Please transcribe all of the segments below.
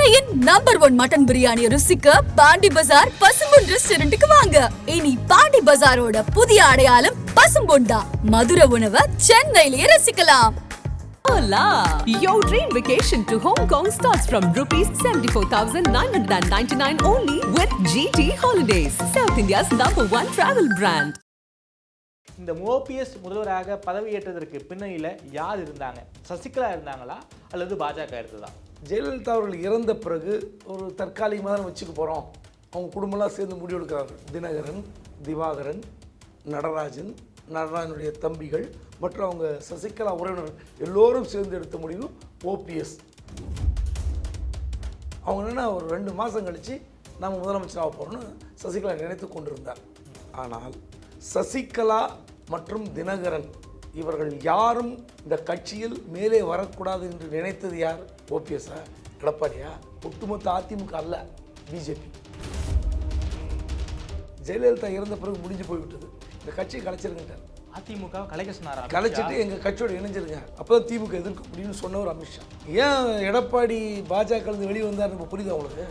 சென்னையின் number 1 mutton biryani ருசிக்க பாண்டி பஜார் பசும்பொன் ரெஸ்டாரண்ட்டுக்கு வாங்க. இனி பாண்டி பஜாரோட புதிய அடையாளம் பசும்பொன் தான். மதுரை உணவை சென்னையிலேயே ரசிக்கலாம். Hola! Your dream vacation to Hong Kong starts from rupees 74,999 only with GT Holidays, South India's #1 travel brand. இந்த ஓபிஎஸ் முதல்வராக பதவியேற்றதற்கு பின்னணியில் யார் இருந்தாங்க? சசிகலா இருந்தாங்களா அல்லது பாஜக இருந்ததா? ஜெயலலிதா அவர்கள் இறந்த பிறகு ஒரு தற்காலிகமாக தான் வச்சுக்க போகிறோம், அவங்க குடும்பம்லாம் சேர்ந்து முடிவெடுக்கிறார்கள். தினகரன், திவாகரன், நடராஜனுடைய தம்பிகள் மற்றும் அவங்க சசிகலா உறவினர்கள் எல்லோரும் சேர்ந்து எடுத்த முடிவு ஓபிஎஸ். அவங்க என்னென்னா ஒரு 2 மாதம் கழித்து நம்ம முதலமைச்சராக போகிறோன்னு சசிகலா நினைத்து கொண்டிருந்தார். ஆனால் சசிகலா மற்றும் தினகரன் இவர்கள் யாரும் இந்த கட்சியில் மேலே வரக்கூடாது என்று நினைத்தது யார்? ஓபிஎஸ்ஸா, எடப்பாடியா? ஒட்டுமொத்த அதிமுக அல்ல, பிஜேபி. ஜெயலலிதா இறந்த பிறகு முடிஞ்சு போய்விட்டது, இந்த கட்சியை கலைச்சிருக்கிட்டார். அதிமுக கலைச்சிட்டு எங்கள் கட்சியோட இணைஞ்சிருங்க, அப்போ தான் திமுக எதிர்க்க முடியும்னு சொன்னவர் அமித்ஷா. ஏன் எடப்பாடி பாஜக வெளியே வந்தார்? நம்ம புரியுது அவங்களுக்கு.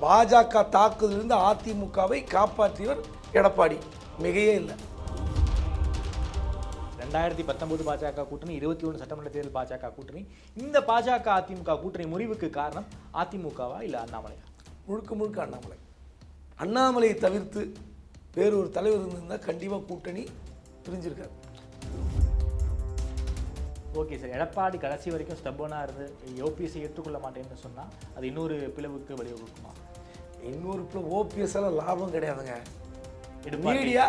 பாஜக தாக்குதலிருந்து அதிமுகவை காப்பாற்றியவர் எடப்பாடி, மிகையே இல்லை. 2019 பாஜக கூட்டணி, 21 சட்டமன்ற தேர்தல் பாஜக கூட்டணி. இந்த பாஜக அதிமுக கூட்டணி முறிவுக்கு காரணம் அதிமுகவா இல்லை அண்ணாமலையா? முழுக்க அண்ணாமலை. அண்ணாமலையை தவிர்த்து வேறு ஒரு தலைவர் இருந்திருந்தால் கண்டிப்பாக கூட்டணி பிரிஞ்சிருக்காரு. ஓகே சார், எடப்பாடி கடைசி வரைக்கும் ஸ்டப்பனாக இருந்து ஓபிஎஸ்ஸை ஏற்றுக்கொள்ள மாட்டேன்னு சொன்னால் அது இன்னொரு பிளவுக்கு வழிவகுக்குமா? இன்னொரு பிளவு ஓபிஎஸ்ஸால் லாபம் கிடையாதுங்க. மீடியா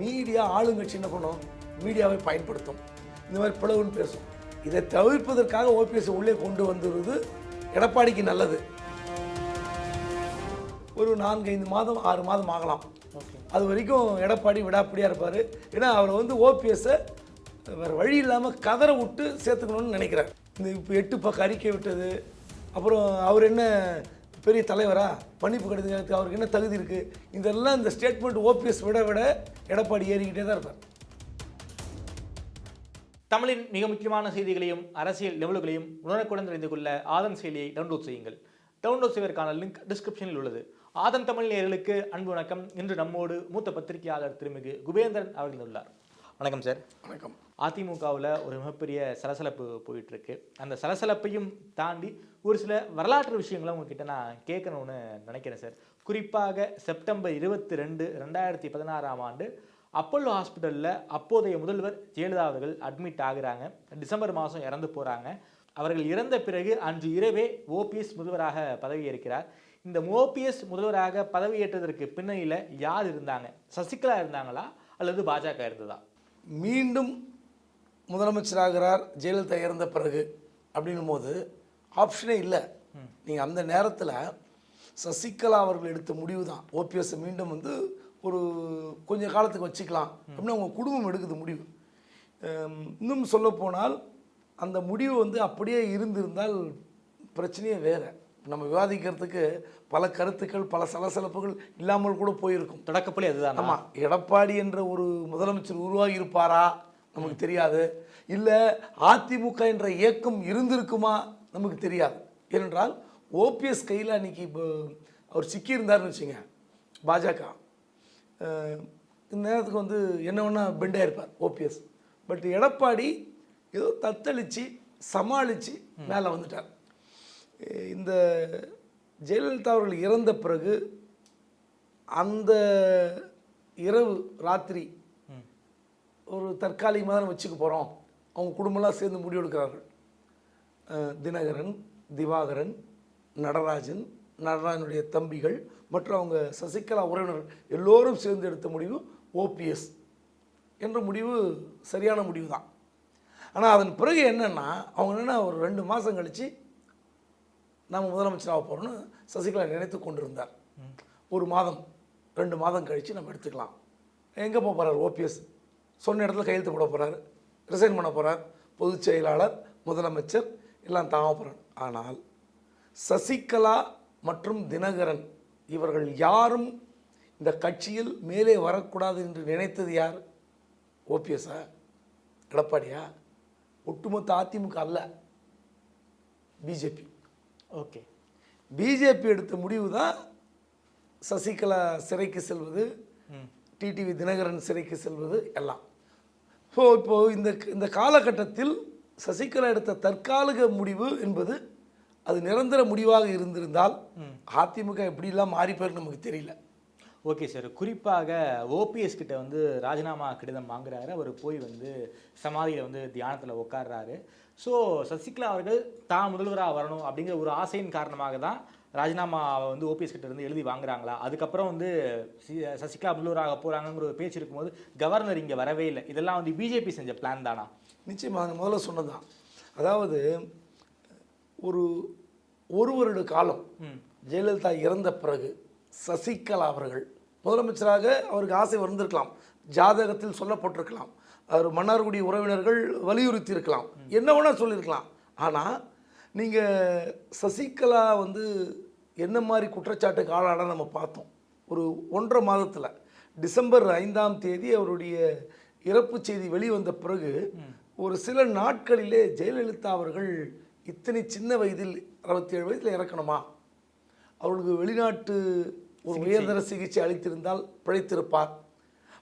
மீடியா ஆளுங்கட்சி என்ன பண்ணும்? மீடியாவை பயன்படுத்தும், இந்த மாதிரி பிளவுன்னு பேசும். இதை தவிர்ப்பதற்காக ஓபிஎஸ் உள்ளே கொண்டு வந்துடுவது எடப்பாடிக்கு நல்லது. ஒரு 4-5 மாதம் 6 மாதம் ஆகலாம். அது வரைக்கும் எடப்பாடி விடாப்பிடியாக இருப்பார். ஏன்னா அவர் ஓபிஎஸ்ஸை வேறு வழி இல்லாமல் கதற விட்டு சேர்த்துக்கணும்னு நினைக்கிறார். இந்த இப்போ 8 பக்கம் அறிக்கை விட்டது, அப்புறம் அவர் என்ன பெரிய தலைவரா, மன்னிப்பு கடிதத்துக்கு அவருக்கு என்ன தகுதி இருக்குது, இதெல்லாம் இந்த ஸ்டேட்மெண்ட் ஓபிஎஸ் விட எடப்பாடி ஏறிக்கிட்டே தான் இருப்பார். தமிழின் மிக முக்கியமான செய்திகளையும் அரசியல் லெவல்களையும் உடனுக்குடன் தெரிந்து கொள்ள ஆதன் செயலியை டவுன்லோட் செய்யுங்கள். டவுன்லோட் செய்வதற்கான லிங்க் டிஸ்கிரிப்ஷனில் உள்ளது. ஆதன் தமிழ் நேயர்களுக்கு அன்பு வணக்கம். இன்று நம்மோடு மூத்த பத்திரிகையாளர் திருமிகு குபேந்திரன் அவர்கள் உள்ளார். வணக்கம் சார். வணக்கம். அதிமுகவில் ஒரு மிகப்பெரிய சலசலப்பு போயிட்டு இருக்கு. அந்த சலசலப்பையும் தாண்டி ஒரு சில வரலாற்று விஷயங்களை உங்ககிட்ட நான் கேட்கணும்னு நினைக்கிறேன் சார். குறிப்பாக செப்டம்பர் 22, 2016ஆம் ஆண்டு அப்போலோ ஹாஸ்பிட்டலில் அப்போதைய முதல்வர் ஜெயலலிதா அவர்கள் அட்மிட் ஆகுறாங்க. டிசம்பர் மாதம் இறந்து போகிறாங்க. அவர்கள் இறந்த பிறகு அன்று இரவே ஓபிஎஸ் முதல்வராக பதவியேற்கிறார். இந்த ஓபிஎஸ் முதல்வராக பதவியேற்றதற்கு பின்னணியில் யார் இருந்தாங்க? சசிகலா இருந்தாங்களா அல்லது பாஜக இருந்ததா? மீண்டும் முதலமைச்சராகிறார் ஜெயலலிதா இறந்த பிறகு அப்படின்னும் போது ஆப்ஷனே இல்லை. நீங்கள் அந்த நேரத்தில் சசிகலா அவர்கள் எடுத்த முடிவு தான் ஓபிஎஸ் மீண்டும் ஒரு கொஞ்சம் காலத்துக்கு வச்சுக்கலாம் அப்படின்னு அவங்க குடும்பம் எடுக்குது முடிவு. இன்னும் சொல்லப்போனால் அந்த முடிவு அப்படியே இருந்திருந்தால் பிரச்சனையே வேறு. நம்ம விவாதிக்கிறதுக்கு பல கருத்துக்கள், பல சலசலப்புகள் இல்லாமல் கூட போயிருக்கும். தொடக்கப்படி அதுதான். ஆமாம், எடப்பாடி என்ற ஒரு முதலமைச்சர் உருவாகி இருப்பாரா நமக்கு தெரியாது, இல்லை அதிமுக என்ற இயக்கம் இருந்திருக்குமா நமக்கு தெரியாது. ஏனென்றால் ஓபிஎஸ் கையில் அன்றைக்கி அவர் சிக்கியிருந்தார்னு வச்சுங்க, பாஜக இந்த நேரத்துக்கு என்ன வேணா பெண்டாக இருப்பார் ஓபிஎஸ். பட் எடப்பாடி ஏதோ தத்தளித்து சமாளித்து மேலே வந்துட்டார். இந்த ஜெயலலிதா அவர்கள் இறந்த பிறகு அந்த இரவு ராத்திரி ஒரு தற்காலிகமாக தான் வச்சுக்க போகிறோம், அவங்க குடும்பம்லாம் சேர்ந்து முடிவெடுக்கிறார்கள். தினகரன், திவாகரன், நடராஜனுடைய தம்பிகள் மற்றும் அவங்க சசிகலா உறவினர்கள் எல்லோரும் சேர்ந்து எடுத்த முடிவு ஓபிஎஸ் என்ற முடிவு சரியான முடிவு தான். ஆனால் அதன் பிறகு என்னென்னா அவங்க ஒரு 2 மாதம் கழித்து நம்ம முதலமைச்சராக போகிறோன்னு சசிகலா நினைத்து கொண்டிருந்தார். 1 மாதம் 2 மாதம் கழித்து நம்ம எடுத்துக்கலாம். எங்கே போக போகிறார் ஓபிஎஸ்? சொன்ன இடத்துல கையெழுத்து போட போகிறார், ரிசைன் பண்ண போகிறார், பொதுச் செயலாளர், முதலமைச்சர் எல்லாம் தாங்க போகிறார். ஆனால் சசிகலா மற்றும் தினகரன் இவர்கள் யாரும் இந்த கட்சியில் மேலே வரக்கூடாது என்று நினைத்தது யார்? ஓபிஎஸ்ஸா, எடப்பாடியா? ஒட்டுமொத்த அதிமுக அல்ல, பிஜேபி. ஓகே, பிஜேபி எடுத்த முடிவு தான் சசிகலா சிறைக்கு செல்வது, டிடிவி தினகரன் சிறைக்கு செல்வது எல்லாம். ஸோ இப்போது இந்த காலகட்டத்தில் சசிகலா எடுத்த தற்காலிக முடிவு என்பது அது நிரந்தர முடிவாக இருந்திருந்தால் அதிமுக எப்படிலாம் மாறி போயிருக்கு நமக்கு தெரியல. ஓகே சார், குறிப்பாக ஓபிஎஸ் கிட்ட வந்து ராஜினாமா கடிதம் வாங்குறாரு. அவர் போய் வந்து சமாதியில் வந்து தியானத்தில் உட்கார்றாரு. ஸோ சசிகலா அவர்கள் தான் முதல்வராக வரணும் அப்படிங்கிற ஒரு ஆசையின் காரணமாக தான் ராஜினாமாவை வந்து ஓபிஎஸ் கிட்ட இருந்து எழுதி வாங்குறாங்களா? அதுக்கப்புறம் வந்து சசிகலா முதல்வராக போகிறாங்கிற ஒரு பேச்சு இருக்கும்போது கவர்னர் இங்கே வரவே இல்லை. இதெல்லாம் வந்து பிஜேபி செஞ்ச பிளான் தானா? நிச்சயமாக முதல்ல சொன்னதான். அதாவது ஒரு வருட காலம் ஜெயலலிதா இறந்த பிறகு சசிகலா அவர்கள் முதலமைச்சராக அவருக்கு ஆசை வந்திருக்கலாம், ஜாதகத்தில் சொல்லப்பட்டிருக்கலாம், அவர் மன்னார்குடி உறவினர்கள் வலியுறுத்தி இருக்கலாம், என்ன வேணால் சொல்லியிருக்கலாம். ஆனால் நீங்கள் சசிகலா வந்து என்ன மாதிரி குற்றச்சாட்டுக்கு ஆளான நம்ம பார்த்தோம். ஒரு 1.5 மாதத்தில் டிசம்பர் 5ஆம் தேதி அவருடைய இறப்பு செய்தி வெளிவந்த பிறகு ஒரு சில நாட்களிலே ஜெயலலிதா அவர்கள் இத்தனை சின்ன வயதில் 67 வயதில் இறக்கணுமா, அவர்களுக்கு வெளிநாட்டு ஒரு உயர்தர சிகிச்சை அளித்திருந்தால் பிழைத்திருப்பார்,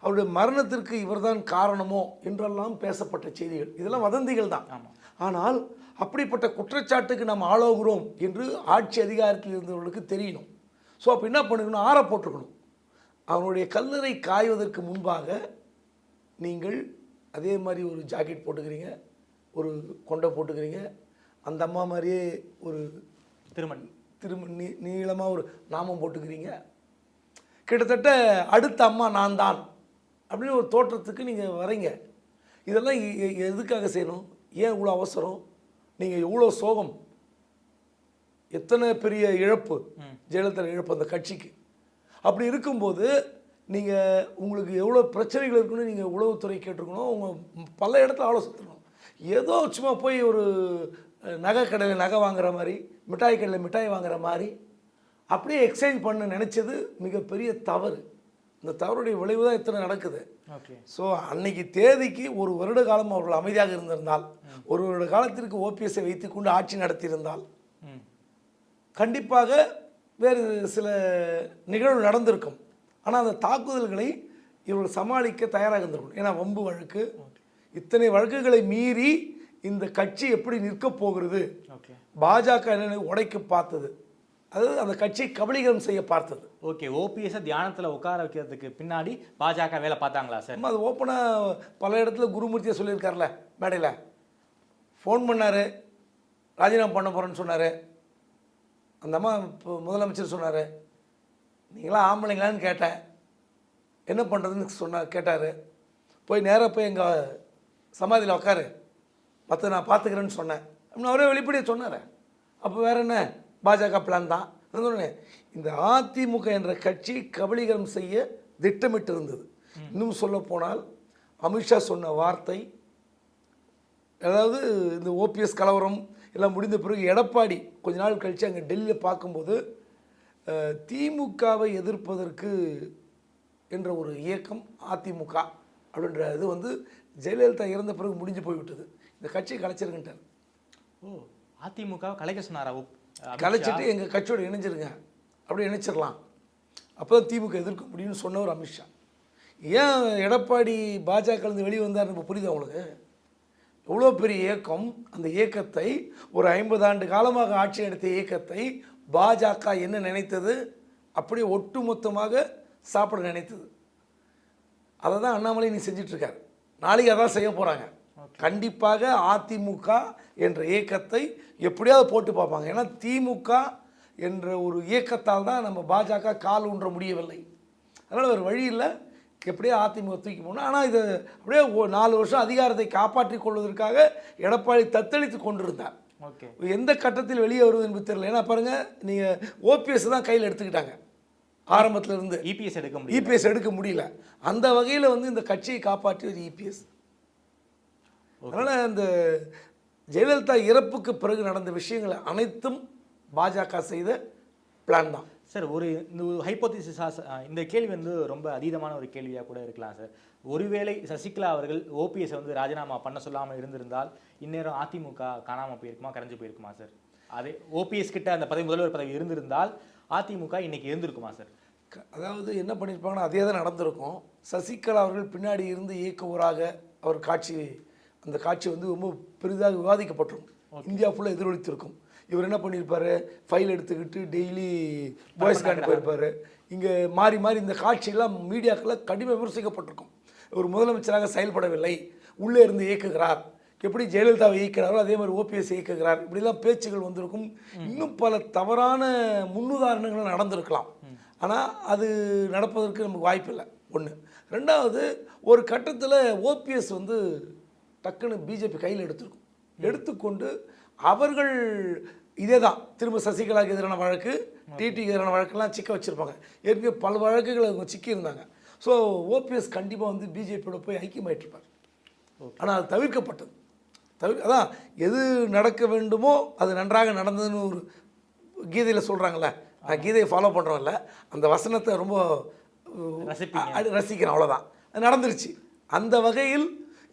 அவருடைய மரணத்திற்கு இவர்தான் காரணமோ என்றெல்லாம் பேசப்பட்ட செய்திகள், இதெல்லாம் வதந்திகள் தான். ஆனால் அப்படிப்பட்ட குற்றச்சாட்டுக்கு நாம் ஆளாகிறோம் என்று ஆட்சி அதிகாரத்தில் இருந்தவர்களுக்கு தெரியணும். ஸோ அப்போ என்ன பண்ணிக்கணும், ஆற போட்டுக்கணும். அவனுடைய கல்லறை காய்வதற்கு முன்பாக நீங்கள் அதே மாதிரி ஒரு ஜாக்கெட் போட்டுக்கிறீங்க, ஒரு கொண்டை போட்டுக்கிறீங்க, அந்த அம்மா மாதிரியே ஒரு நீளமாக ஒரு நாமம் போட்டுக்கிறீங்க, கிட்டத்தட்ட அடுத்த அம்மா நான் தான் அப்படின்னு ஒரு தோற்றத்துக்கு நீங்கள் வரீங்க. இதெல்லாம் எதுக்காக செய்யணும்? ஏன் இவ்வளோ அவசரம்? நீங்கள் எவ்வளோ சோகம், எத்தனை பெரிய இழப்பு, ஜெயலலிதா இழப்பு அந்த கட்சிக்கு. அப்படி இருக்கும்போது நீங்கள் உங்களுக்கு எவ்வளோ பிரச்சனைகள் இருக்குன்னு நீங்கள் உளவுத்துறை கேட்டிருக்கணும், உங்கள் பல இடத்துல ஆலோசிக்கணும். ஏதோ சும்மா போய் ஒரு நகை கடையில் நகை வாங்குற மாதிரி, மிட்டாய் கடையில் மிட்டாய் வாங்குற மாதிரி அப்படியே எக்ஸ்சேஞ்ச் பண்ண நினச்சது மிகப்பெரிய தவறு. இந்த தவறுடைய விளைவு தான் இத்தனை நடக்குது. ஸோ அன்னைக்கு தேதிக்கு ஒரு வருட காலம் அவர்கள் அமைதியாக இருந்திருந்தால், ஒரு வருட காலத்திற்கு ஓபிஎஸ்ஐ வைத்துக்கொண்டு ஆட்சி நடத்தியிருந்தால் கண்டிப்பாக வேறு சில நிகழ்வு நடந்திருக்கும். ஆனால் அந்த தாக்குதல்களை இவர்கள் சமாளிக்க தயாராக இருந்திருக்கும். ஏன்னா வம்பு வழக்கு, இத்தனை வழக்குகளை மீறி இந்த கட்சி எப்படி நிற்க போகிறது, பாஜக என்ன உடைக்க பார்த்தது, அதாவது அந்த கட்சியை கபலீகரம் செய்ய பார்த்தது. ஓகே, ஓபிஎஸ் தியானத்தில் உட்கார வைக்கிறதுக்கு பின்னாடி பாஜக வேலை பார்த்தாங்களா சார்? அது ஓப்பனாக பல இடத்துல குருமூர்த்தியை சொல்லியிருக்காருல மேடையில். ஃபோன் பண்ணார், ராஜினாமா பண்ண போகிறேன்னு சொன்னார். அந்த அம்மா இப்போ முதலமைச்சர் சொன்னார், நீங்களாம் ஆம்பளைங்களான்னு கேட்டேன், என்ன பண்ணுறதுன்னு கேட்டார். போய் நேராக போய் எங்கள் சமாதியில் உட்காரு, மற்ற நான் பார்த்துக்கிறேன்னு சொன்னேன் அப்படின்னு அவரே வெளிப்படையாக சொன்னார். அப்போ வேறு என்ன, பாஜக பிளான் தான். இந்த அதிமுக என்ற கட்சி கபலீகரம் செய்ய திட்டமிட்டு இருந்தது. இன்னும் சொல்ல போனால் அமித்ஷா சொன்ன வார்த்தை, அதாவது இந்த ஓபிஎஸ் கலவரம் எல்லாம் முடிந்த பிறகு எடப்பாடி கொஞ்ச நாள் கழித்து அங்கே டெல்லியில் பார்க்கும்போது திமுகவை எதிர்ப்பதற்கு என்ற ஒரு இயக்கம் அதிமுக அப்படின்ற இது வந்து ஜெயலலிதா இறந்த பிறகு முடிஞ்சு போய்விட்டது, இந்த கட்சியை கலைச்சிருக்கின்றார். ஓ, அதிமுக கலைக்க சொன்னாரா? கலைச்சிட்டு எங்கள் கட்சியோட இணைஞ்சிருங்க, அப்படி இணைச்சிடலாம், அப்போ தான் திமுக எதிர்க்க முடியும்னு சொன்னவர் அமித்ஷா. ஏன் எடப்பாடி பாஜகலேருந்து வெளியே வந்தார் இப்போ புரியுது அவங்களுக்கு? எவ்வளோ பெரிய இயக்கம், அந்த இயக்கத்தை ஒரு 50 ஆண்டு காலமாக ஆட்சி நடத்திய இயக்கத்தை பாஜக என்ன நினைத்தது, அப்படியே ஒட்டுமொத்தமாக சாப்பிட நினைத்தது. அதை தான் அண்ணாமலை நீ செஞ்சிட்ருக்கார், நாளைக்கு அதான் செய்ய போகிறாங்க. கண்டிப்பாக அதிமுக என்ற இயக்கத்தை எப்படியாவது போட்டு பார்ப்பாங்க. ஏன்னா திமுக என்ற ஒரு இயக்கத்தால் தான் நம்ம பாஜக கால் ஊன்ற முடியவில்லை. அதனால் ஒரு வழி இல்லை, எப்படியோ அதிமுக தூக்கி போகணும். ஆனால் இது அப்படியே 4 வருஷம் அதிகாரத்தை காப்பாற்றிக் கொள்வதற்காக எடப்பாடி தத்தளித்து கொண்டிருந்தார். ஓகே, எந்த கட்டத்தில் வெளியே வருவது என்பது தெரியல. ஏன்னா பாருங்கள், நீங்கள் ஓபிஎஸ் தான் கையில் எடுத்துக்கிட்டாங்க ஆரம்பத்தில் இருந்து. இபிஎஸ் எடுக்க முடியல. அந்த வகையில் வந்து இந்த கட்சியை காப்பாற்றியது இபிஎஸ். அதனால் அந்த ஜெயலலிதா இறப்புக்கு பிறகு நடந்த விஷயங்கள் அனைத்தும் பாஜக செய்த பிளான் தான் சார். இந்த ஹைப்போதிசிஸ், இந்த கேள்வி வந்து ரொம்ப அதீதமான ஒரு கேள்வியாக கூட இருக்கலாம் சார். ஒருவேளை சசிகலா அவர்கள் ஓபிஎஸ் வந்து ராஜினாமா பண்ண சொல்லாமல் இருந்திருந்தால் இந்நேரம் அதிமுக காணாமல் போயிருக்குமா, கரைஞ்சு போயிருக்குமா சார்? அதே ஓபிஎஸ் கிட்ட அந்த முதல்வர் பதவி இருந்திருந்தால் அதிமுக இன்னைக்கு இருந்திருக்குமா சார்? அதாவது என்ன பண்ணியிருப்பாங்கன்னா அதே தான் நடந்திருக்கும். சசிகலா அவர்கள் பின்னாடி இருந்து இயக்குவராக அவர் அந்த காட்சி வந்து ரொம்ப பெரிதாக விவாதிக்கப்பட்டிருக்கும். இந்தியா ஃபுல்லாக எதிரொலித்திருக்கும். இவர் என்ன பண்ணியிருப்பார், ஃபைல் எடுத்துக்கிட்டு டெய்லி பாய்ஸ் கார்டு போயிருப்பார். இங்கே மாறி மாறி இந்த காட்சியெல்லாம் மீடியாக்கெல்லாம் கடுமை விமர்சிக்கப்பட்டிருக்கும். ஒரு முதலமைச்சராக செயல்படவில்லை, உள்ளே இருந்து இயக்குகிறார், எப்படி ஜெயலலிதாவை இயக்கிறாரோ அதே மாதிரி ஓபிஎஸ் இயக்குகிறார், இப்படிலாம் பேச்சுகள் வந்திருக்கும். இன்னும் பல தவறான முன்னுதாரணங்கள் நடந்திருக்கலாம். ஆனால் அது நடப்பதற்கு நமக்கு வாய்ப்பு இல்லை. ஒன்று. ரெண்டாவது, ஒரு கட்டத்தில் ஓபிஎஸ் வந்து டக்குன்னு பிஜேபி கையில் எடுத்துக்கொண்டு அவர்கள் இதே தான் திரும்ப சசிகலாவுக்கு எதிரான வழக்கு, டிடிக்கு எதிரான வழக்கெல்லாம் சிக்க வச்சுருப்பாங்க. ஏற்கனவே பல வழக்குகள் அவங்க சிக்கியிருந்தாங்க. ஸோ ஓபிஎஸ் கண்டிப்பாக வந்து பிஜேபியோட போய் ஐக்கியமாயிட்டிருப்பார். ஆனால் அது தவிர்க்கப்பட்டது. அதான் எது நடக்க வேண்டுமோ அது நன்றாக நடந்ததுன்னு ஒரு கீதையில் சொல்கிறாங்களே, நான் கீதையை ஃபாலோ பண்ணுறோம்ல, அந்த வசனத்தை ரொம்ப ரசிக்கிறேன், அவ்வளோதான். அது நடந்துருச்சு. அந்த வகையில்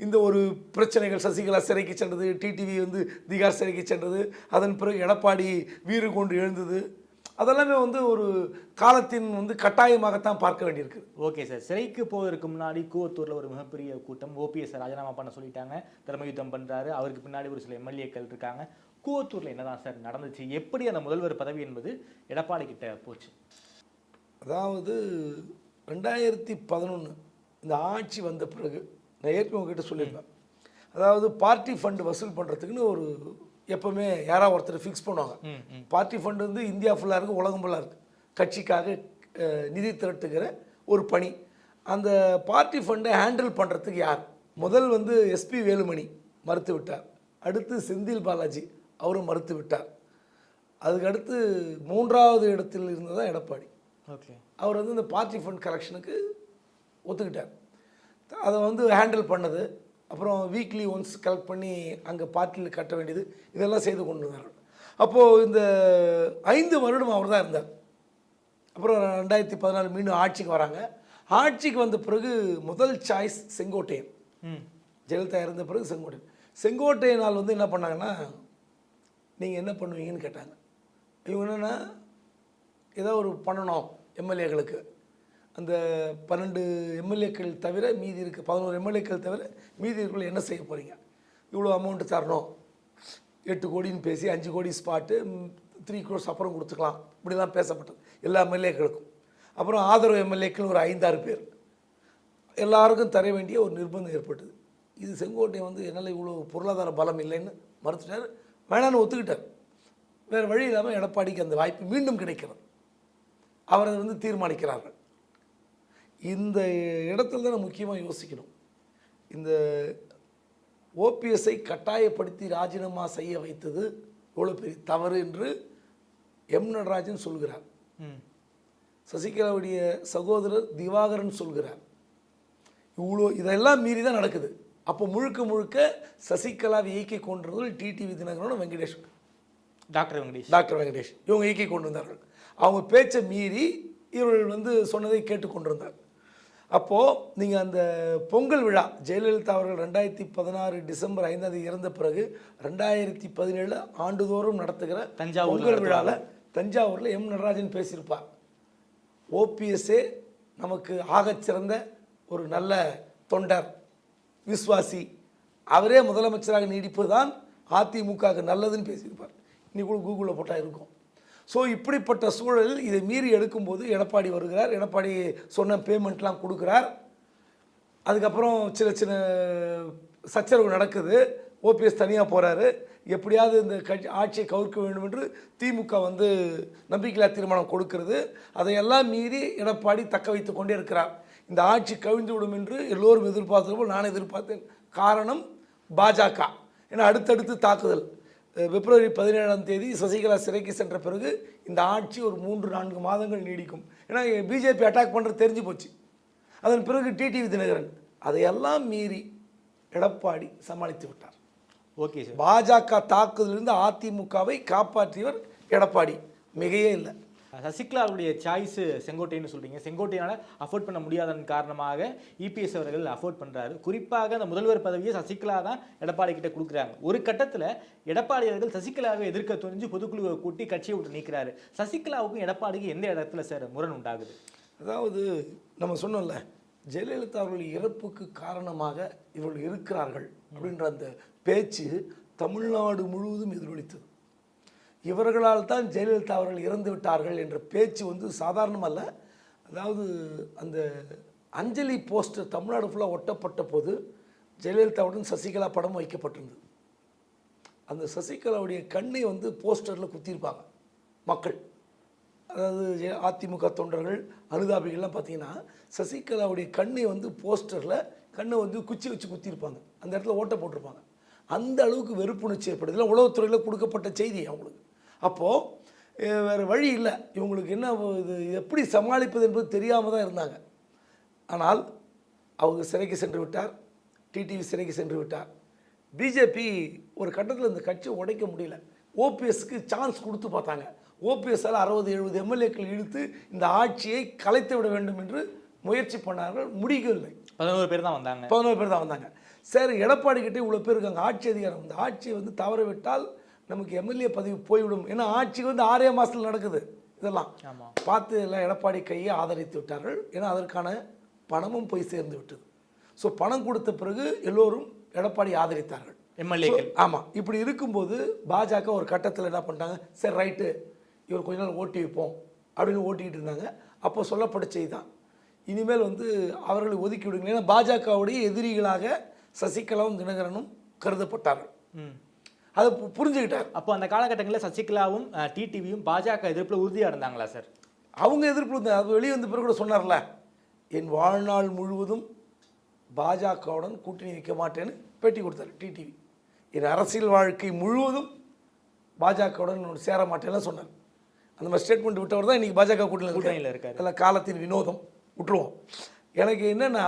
இந்த ஒரு பிரச்சனைகள், சசிகலா சிறைக்கு சென்றது, டிடிவி வந்து திகார் சிறைக்கு சென்றது, அதன் பிறகு எடப்பாடி வீறு கொண்டு எழுந்தது, அதெல்லாமே வந்து ஒரு காலத்தின் வந்து கட்டாயமாகத்தான் பார்க்க வேண்டியிருக்கு. ஓகே சார், சிறைக்கு போவதற்கு முன்னாடி கூவத்தூரில் ஒரு மிகப்பெரிய கூட்டம், ஓபிஎஸ் ராஜினாமா பண்ண சொல்லிட்டாங்க, திறமை யுத்தம் பண்ணுறாரு, அவருக்கு பின்னாடி ஒரு சில எம்எல்ஏக்கள் இருக்காங்க. கூவத்தூரில் என்னதான் சார் நடந்துச்சு, எப்படி அந்த முதல்வர் பதவி என்பது எடப்பாடி கிட்ட போச்சு? அதாவது 2011 இந்த ஆட்சி வந்த பிறகு நான் ஏற்கனவே உங்ககிட்ட சொல்லியிருப்பேன். அதாவது பார்ட்டி ஃபண்டு வசூல் பண்ணுறதுக்குன்னு ஒரு எப்போவுமே யாராவது ஒருத்தர் ஃபிக்ஸ் பண்ணுவாங்க. பார்ட்டி ஃபண்டு வந்து இந்தியா ஃபுல்லாக இருக்குது, உலகம் ஃபுல்லாக இருக்குது. கட்சிக்காக நிதி திரட்டுகிற ஒரு பணி. அந்த பார்ட்டி ஃபண்டை ஹேண்டில் பண்ணுறதுக்கு யார்? முதல் வந்து எஸ்பி வேலுமணி மறுத்து விட்டார். அடுத்து செந்தில் பாலாஜி அவரும் மறுத்து விட்டார். அதுக்கடுத்து 3வது இடத்தில் இருந்ததான் எடப்பாடி. ஓகே, அவர் வந்து இந்த பார்ட்டி ஃபண்ட் கலெக்ஷனுக்கு ஒத்துக்கிட்டார். அதை வந்து ஹேண்டில் பண்ணது, அப்புறம் வீக்லி ஒன்ஸ் கலெக்ட் பண்ணி அங்கே பார்ட்டியில் கட்ட வேண்டியது, இதெல்லாம் செய்து கொண்டு வந்தார். அப்போது இந்த 5 வருடம் அவர் தான் இருந்தார். அப்புறம் 2014 மீண்டும் ஆட்சிக்கு வராங்க. ஆட்சிக்கு வந்த பிறகு முதல் சாய்ஸ் செங்கோட்டையன். ஜெயலலிதா இருந்த பிறகு செங்கோட்டையனால் வந்து என்ன பண்ணாங்கன்னா, நீங்கள் என்ன பண்ணுவீங்கன்னு கேட்டாங்க. இவங்க என்னென்னா ஏதோ ஒரு பண்ணணும் எம்எல்ஏக்களுக்கு. அந்த 12 எம்எல்ஏக்கள் தவிர மீதி இருக்க 11 எம்எல்ஏக்கள் தவிர மீதி இருக்கிற என்ன செய்ய போகிறீங்க, இவ்வளோ அமௌண்ட்டு தரணும், 8 கோடின்னு பேசி 5 கோடி ஸ்பாட்டு, 3 crores அப்புறம் கொடுத்துக்கலாம், இப்படிலாம் பேசப்பட்டது எல்லா எம்எல்ஏக்களுக்கும். அப்புறம் ஆதரவு எம்எல்ஏக்கள் ஒரு 5-6 பேர், எல்லாருக்கும் தர வேண்டிய ஒரு நிர்பந்தம் ஏற்பட்டது. இது செங்கோட்டையன் வந்து என்னால் இவ்வளோ பொருளாதார பலம் இல்லைன்னு மறுத்துட்டார், வேணான்னு ஒத்துக்கிட்டார். வேறு வழி இல்லாமல் எடப்பாடிக்கு அந்த வாய்ப்பு மீண்டும் கிடைக்கிறது. அவர் அதை வந்து தீர்மானிக்கிறார்கள். இந்த இடத்துல தான் முக்கியமாக யோசிக்கணும். இந்த ஓபிஎஸ்ஐ கட்டாயப்படுத்தி ராஜினாமா செய்ய வைத்தது எவ்வளோ பெரிய தவறு என்று எம் நடராஜன் சொல்கிறார். சசிகலாவுடைய சகோதரர் திவாகரன் சொல்கிறார். இவ்வளோ இதெல்லாம் மீறி தான் நடக்குது. அப்போ முழுக்க முழுக்க சசிகலாவை இயக்கி கொண்டிருந்தது டிடிவி தினகரனும் வெங்கடேஷ், டாக்டர் வெங்கடேஷ் இவங்க இயக்கி கொண்டு வந்தார்கள். அவங்க பேச்சை மீறி இவர்கள் வந்து சொன்னதை கேட்டுக்கொண்டிருந்தார். அப்போது நீங்கள் அந்த பொங்கல் விழா ஜெயலலிதா அவர்கள் 2016 டிசம்பர் 5 இறந்த பிறகு 2017 ஆண்டுதோறும் நடத்துகிற பொங்கல் விழாவில் தஞ்சாவூரில் எம் நடராஜன் பேசியிருப்பார். ஓபிஎஸ்ஏ நமக்கு ஆகச்சிறந்த ஒரு நல்ல தொண்டர், விஸ்வாசி, அவரே முதலமைச்சராக நீடிப்பது தான் அதிமுகவுக்கு நல்லதுன்னு பேசியிருப்பார். இன்னைக்கு கூட கூகுளில் போட்டால் இருக்கும். ஸோ இப்படிப்பட்ட சூழலில் இதை மீறி எடுக்கும்போது எடப்பாடி வருகிறார். எடப்பாடி சொன்ன பேமெண்ட்லாம் கொடுக்குறார். அதுக்கப்புறம் சின்ன சின்ன சச்சரவு நடக்குது. ஓபிஎஸ் தனியாக போகிறாரு. எப்படியாவது இந்த ஆட்சியை கவுர்க்க வேண்டும் என்று திமுக வந்து நம்பிக்கையில்லா தீர்மானம் கொடுக்கிறது. அதையெல்லாம் மீறி எடப்பாடி தக்க வைத்து கொண்டே இருக்கிறார். இந்த ஆட்சி கவிழ்ந்து விடும் என்று எல்லோரும் எதிர்பார்த்தது போல் நான் எதிர்பார்த்தேன். காரணம் பாஜக. ஏன்னா அடுத்தடுத்து தாக்குதல். பிப்ரவரி 17 சசிகலா சிறைக்கு சென்ற பிறகு இந்த ஆட்சி ஒரு 3-4 மாதங்கள் நீடிக்கும். ஏன்னா பிஜேபி அட்டாக் பண்ணுறது தெரிஞ்சு போச்சு. அதன் பிறகு டிடிவி தினகரன், அதையெல்லாம் மீறி எடப்பாடி சமாளித்து விட்டார். ஓகே சார், பாஜக தாக்குதலிருந்து அதிமுகவை காப்பாற்றியவர் எடப்பாடி, மிகையே இல்லை. சசிகலாவுடைய சாய்ஸ் செங்கோட்டைன்னு சொல்றீங்க. செங்கோட்டையினால அஃபோர்ட் பண்ண முடியாதன் காரணமாக இபிஎஸ் அவர்கள் அஃபோர்ட் பண்றாரு. குறிப்பாக அந்த முதல்வர் பதவியை சசிகலா தான் எடப்பாடி கிட்ட கொடுக்குறாங்க. ஒரு கட்டத்தில் எடப்பாடி அவர்கள் சசிகலாவை எதிர்க்க துணிஞ்சு பொதுக்குழுவை கூட்டி கட்சியை விட்டு நீக்கிறாரு. சசிகலாவுக்கும் எடப்பாடிக்கு எந்த இடத்துல சார் முரண் உண்டாகுது? அதாவது நம்ம சொன்னோம்ல, ஜெயலலிதா அவர்கள் இறப்புக்கு காரணமாக இவர்கள் இருக்கிறார்கள் அப்படின்ற அந்த பேச்சு தமிழ்நாடு முழுவதும் எதிரொலித்தது. இவர்களால் தான் ஜெயலலிதா அவர்கள் இறந்து விட்டார்கள் என்ற பேச்சு வந்து சாதாரணமல்ல. அதாவது அந்த அஞ்சலி போஸ்டர் தமிழ்நாடு ஃபுல்லாக ஒட்டப்பட்ட போது ஜெயலலிதாவுடன் சசிகலா படம் வைக்கப்பட்டிருந்தது. அந்த சசிகலாவுடைய கண்ணை வந்து போஸ்டரில் குத்திருப்பாங்க மக்கள். அதாவது அதிமுக தொண்டர்கள் அனுதாபிகள்லாம் பார்த்தீங்கன்னா சசிகலாவுடைய கண்ணை வந்து போஸ்டரில் கண்ணை வந்து குச்சி வச்சு குத்திருப்பாங்க. அந்த இடத்துல ஓட்ட போட்டிருப்பாங்க. அந்த அளவுக்கு வெறுப்புணர்ச்சி ஏற்படுதுல உளவுத்துறையில் கொடுக்கப்பட்ட செய்தி அவங்களுக்கு. அப்போது வேறு வழி இல்லை, இவங்களுக்கு என்ன இது எப்படி சமாளிப்பது என்பது தெரியாமல் தான் இருந்தாங்க. ஆனால் அவங்க சிறைக்கு சென்று விட்டார், டிடிவி சிறைக்கு சென்று விட்டார். பிஜேபி ஒரு கட்டத்தில் இந்த கட்சியை உடைக்க முடியல. ஓபிஎஸ்க்கு சான்ஸ் கொடுத்து பார்த்தாங்க. ஓபிஎஸ்ஸால் 60-70 எம்எல்ஏக்கள் இழுத்து இந்த ஆட்சியை கலைத்து விட வேண்டும் என்று முயற்சி பண்ணார்கள். முடியவில்லை. 11 பேர் தான் வந்தாங்க. சரி, எடப்பாடி கிட்டே இவ்வளோ பேர் இருக்காங்க, ஆட்சி அதிகாரம். இந்த ஆட்சியை வந்து தவற விட்டால் நமக்கு எம்எல்ஏ பதவி போய்விடும். ஏன்னா ஆட்சி வந்து 6 மாதத்தில் நடக்குது. இதெல்லாம் பார்த்து எல்லாம் எடப்பாடி கையை ஆதரித்து விட்டார்கள். ஏன்னா அதற்கான பணமும் போய் சேர்ந்து விட்டது. ஸோ பணம் கொடுத்த பிறகு எல்லோரும் எடப்பாடி ஆதரித்தார்கள், எம்எல்ஏக்கள். ஆமாம். இப்படி இருக்கும்போது பாஜக ஒரு கட்டத்தில் என்ன பண்ணிட்டாங்க, சரி ரைட்டு இவர் கொஞ்ச நாள் ஓட்டி வைப்போம் அப்படின்னு ஓட்டிக்கிட்டு இருந்தாங்க. அப்போ சொல்லப்பட்ட செய்தி தான், இனிமேல் வந்து அவர்களை ஒதுக்கி விடுங்க. ஏன்னா பாஜகவுடைய எதிரிகளாக சசிகலாவும் தினகரனும் கருதப்பட்டார்கள். அதை புரிஞ்சுக்கிட்டார். அப்போ அந்த காலகட்டங்களில் சசிகலாவும் டிடிவியும் பாஜக எதிர்ப்பில் உறுதியாக இருந்தாங்களா சார்? அவங்க எதிர்ப்பு இருந்தாங்க. அது வெளியே வந்த பிறகு கூட சொன்னார்ல, என் வாழ்நாள் முழுவதும் பாஜகவுடன் கூட்டணி வைக்க மாட்டேன்னு பேட்டி கொடுத்தார் டிடிவி. என் அரசியல் வாழ்க்கை முழுவதும் பாஜகவுடன் சேர மாட்டேன்னு சொன்னார். அந்த மாதிரி ஸ்டேட்மெண்ட் விட்டவர் தான் இன்றைக்கி பாஜக கூட்டணியில் இருக்கார். அதில் காலத்தின் வினோதம் விட்டுருவோம். எனக்கு என்னென்னா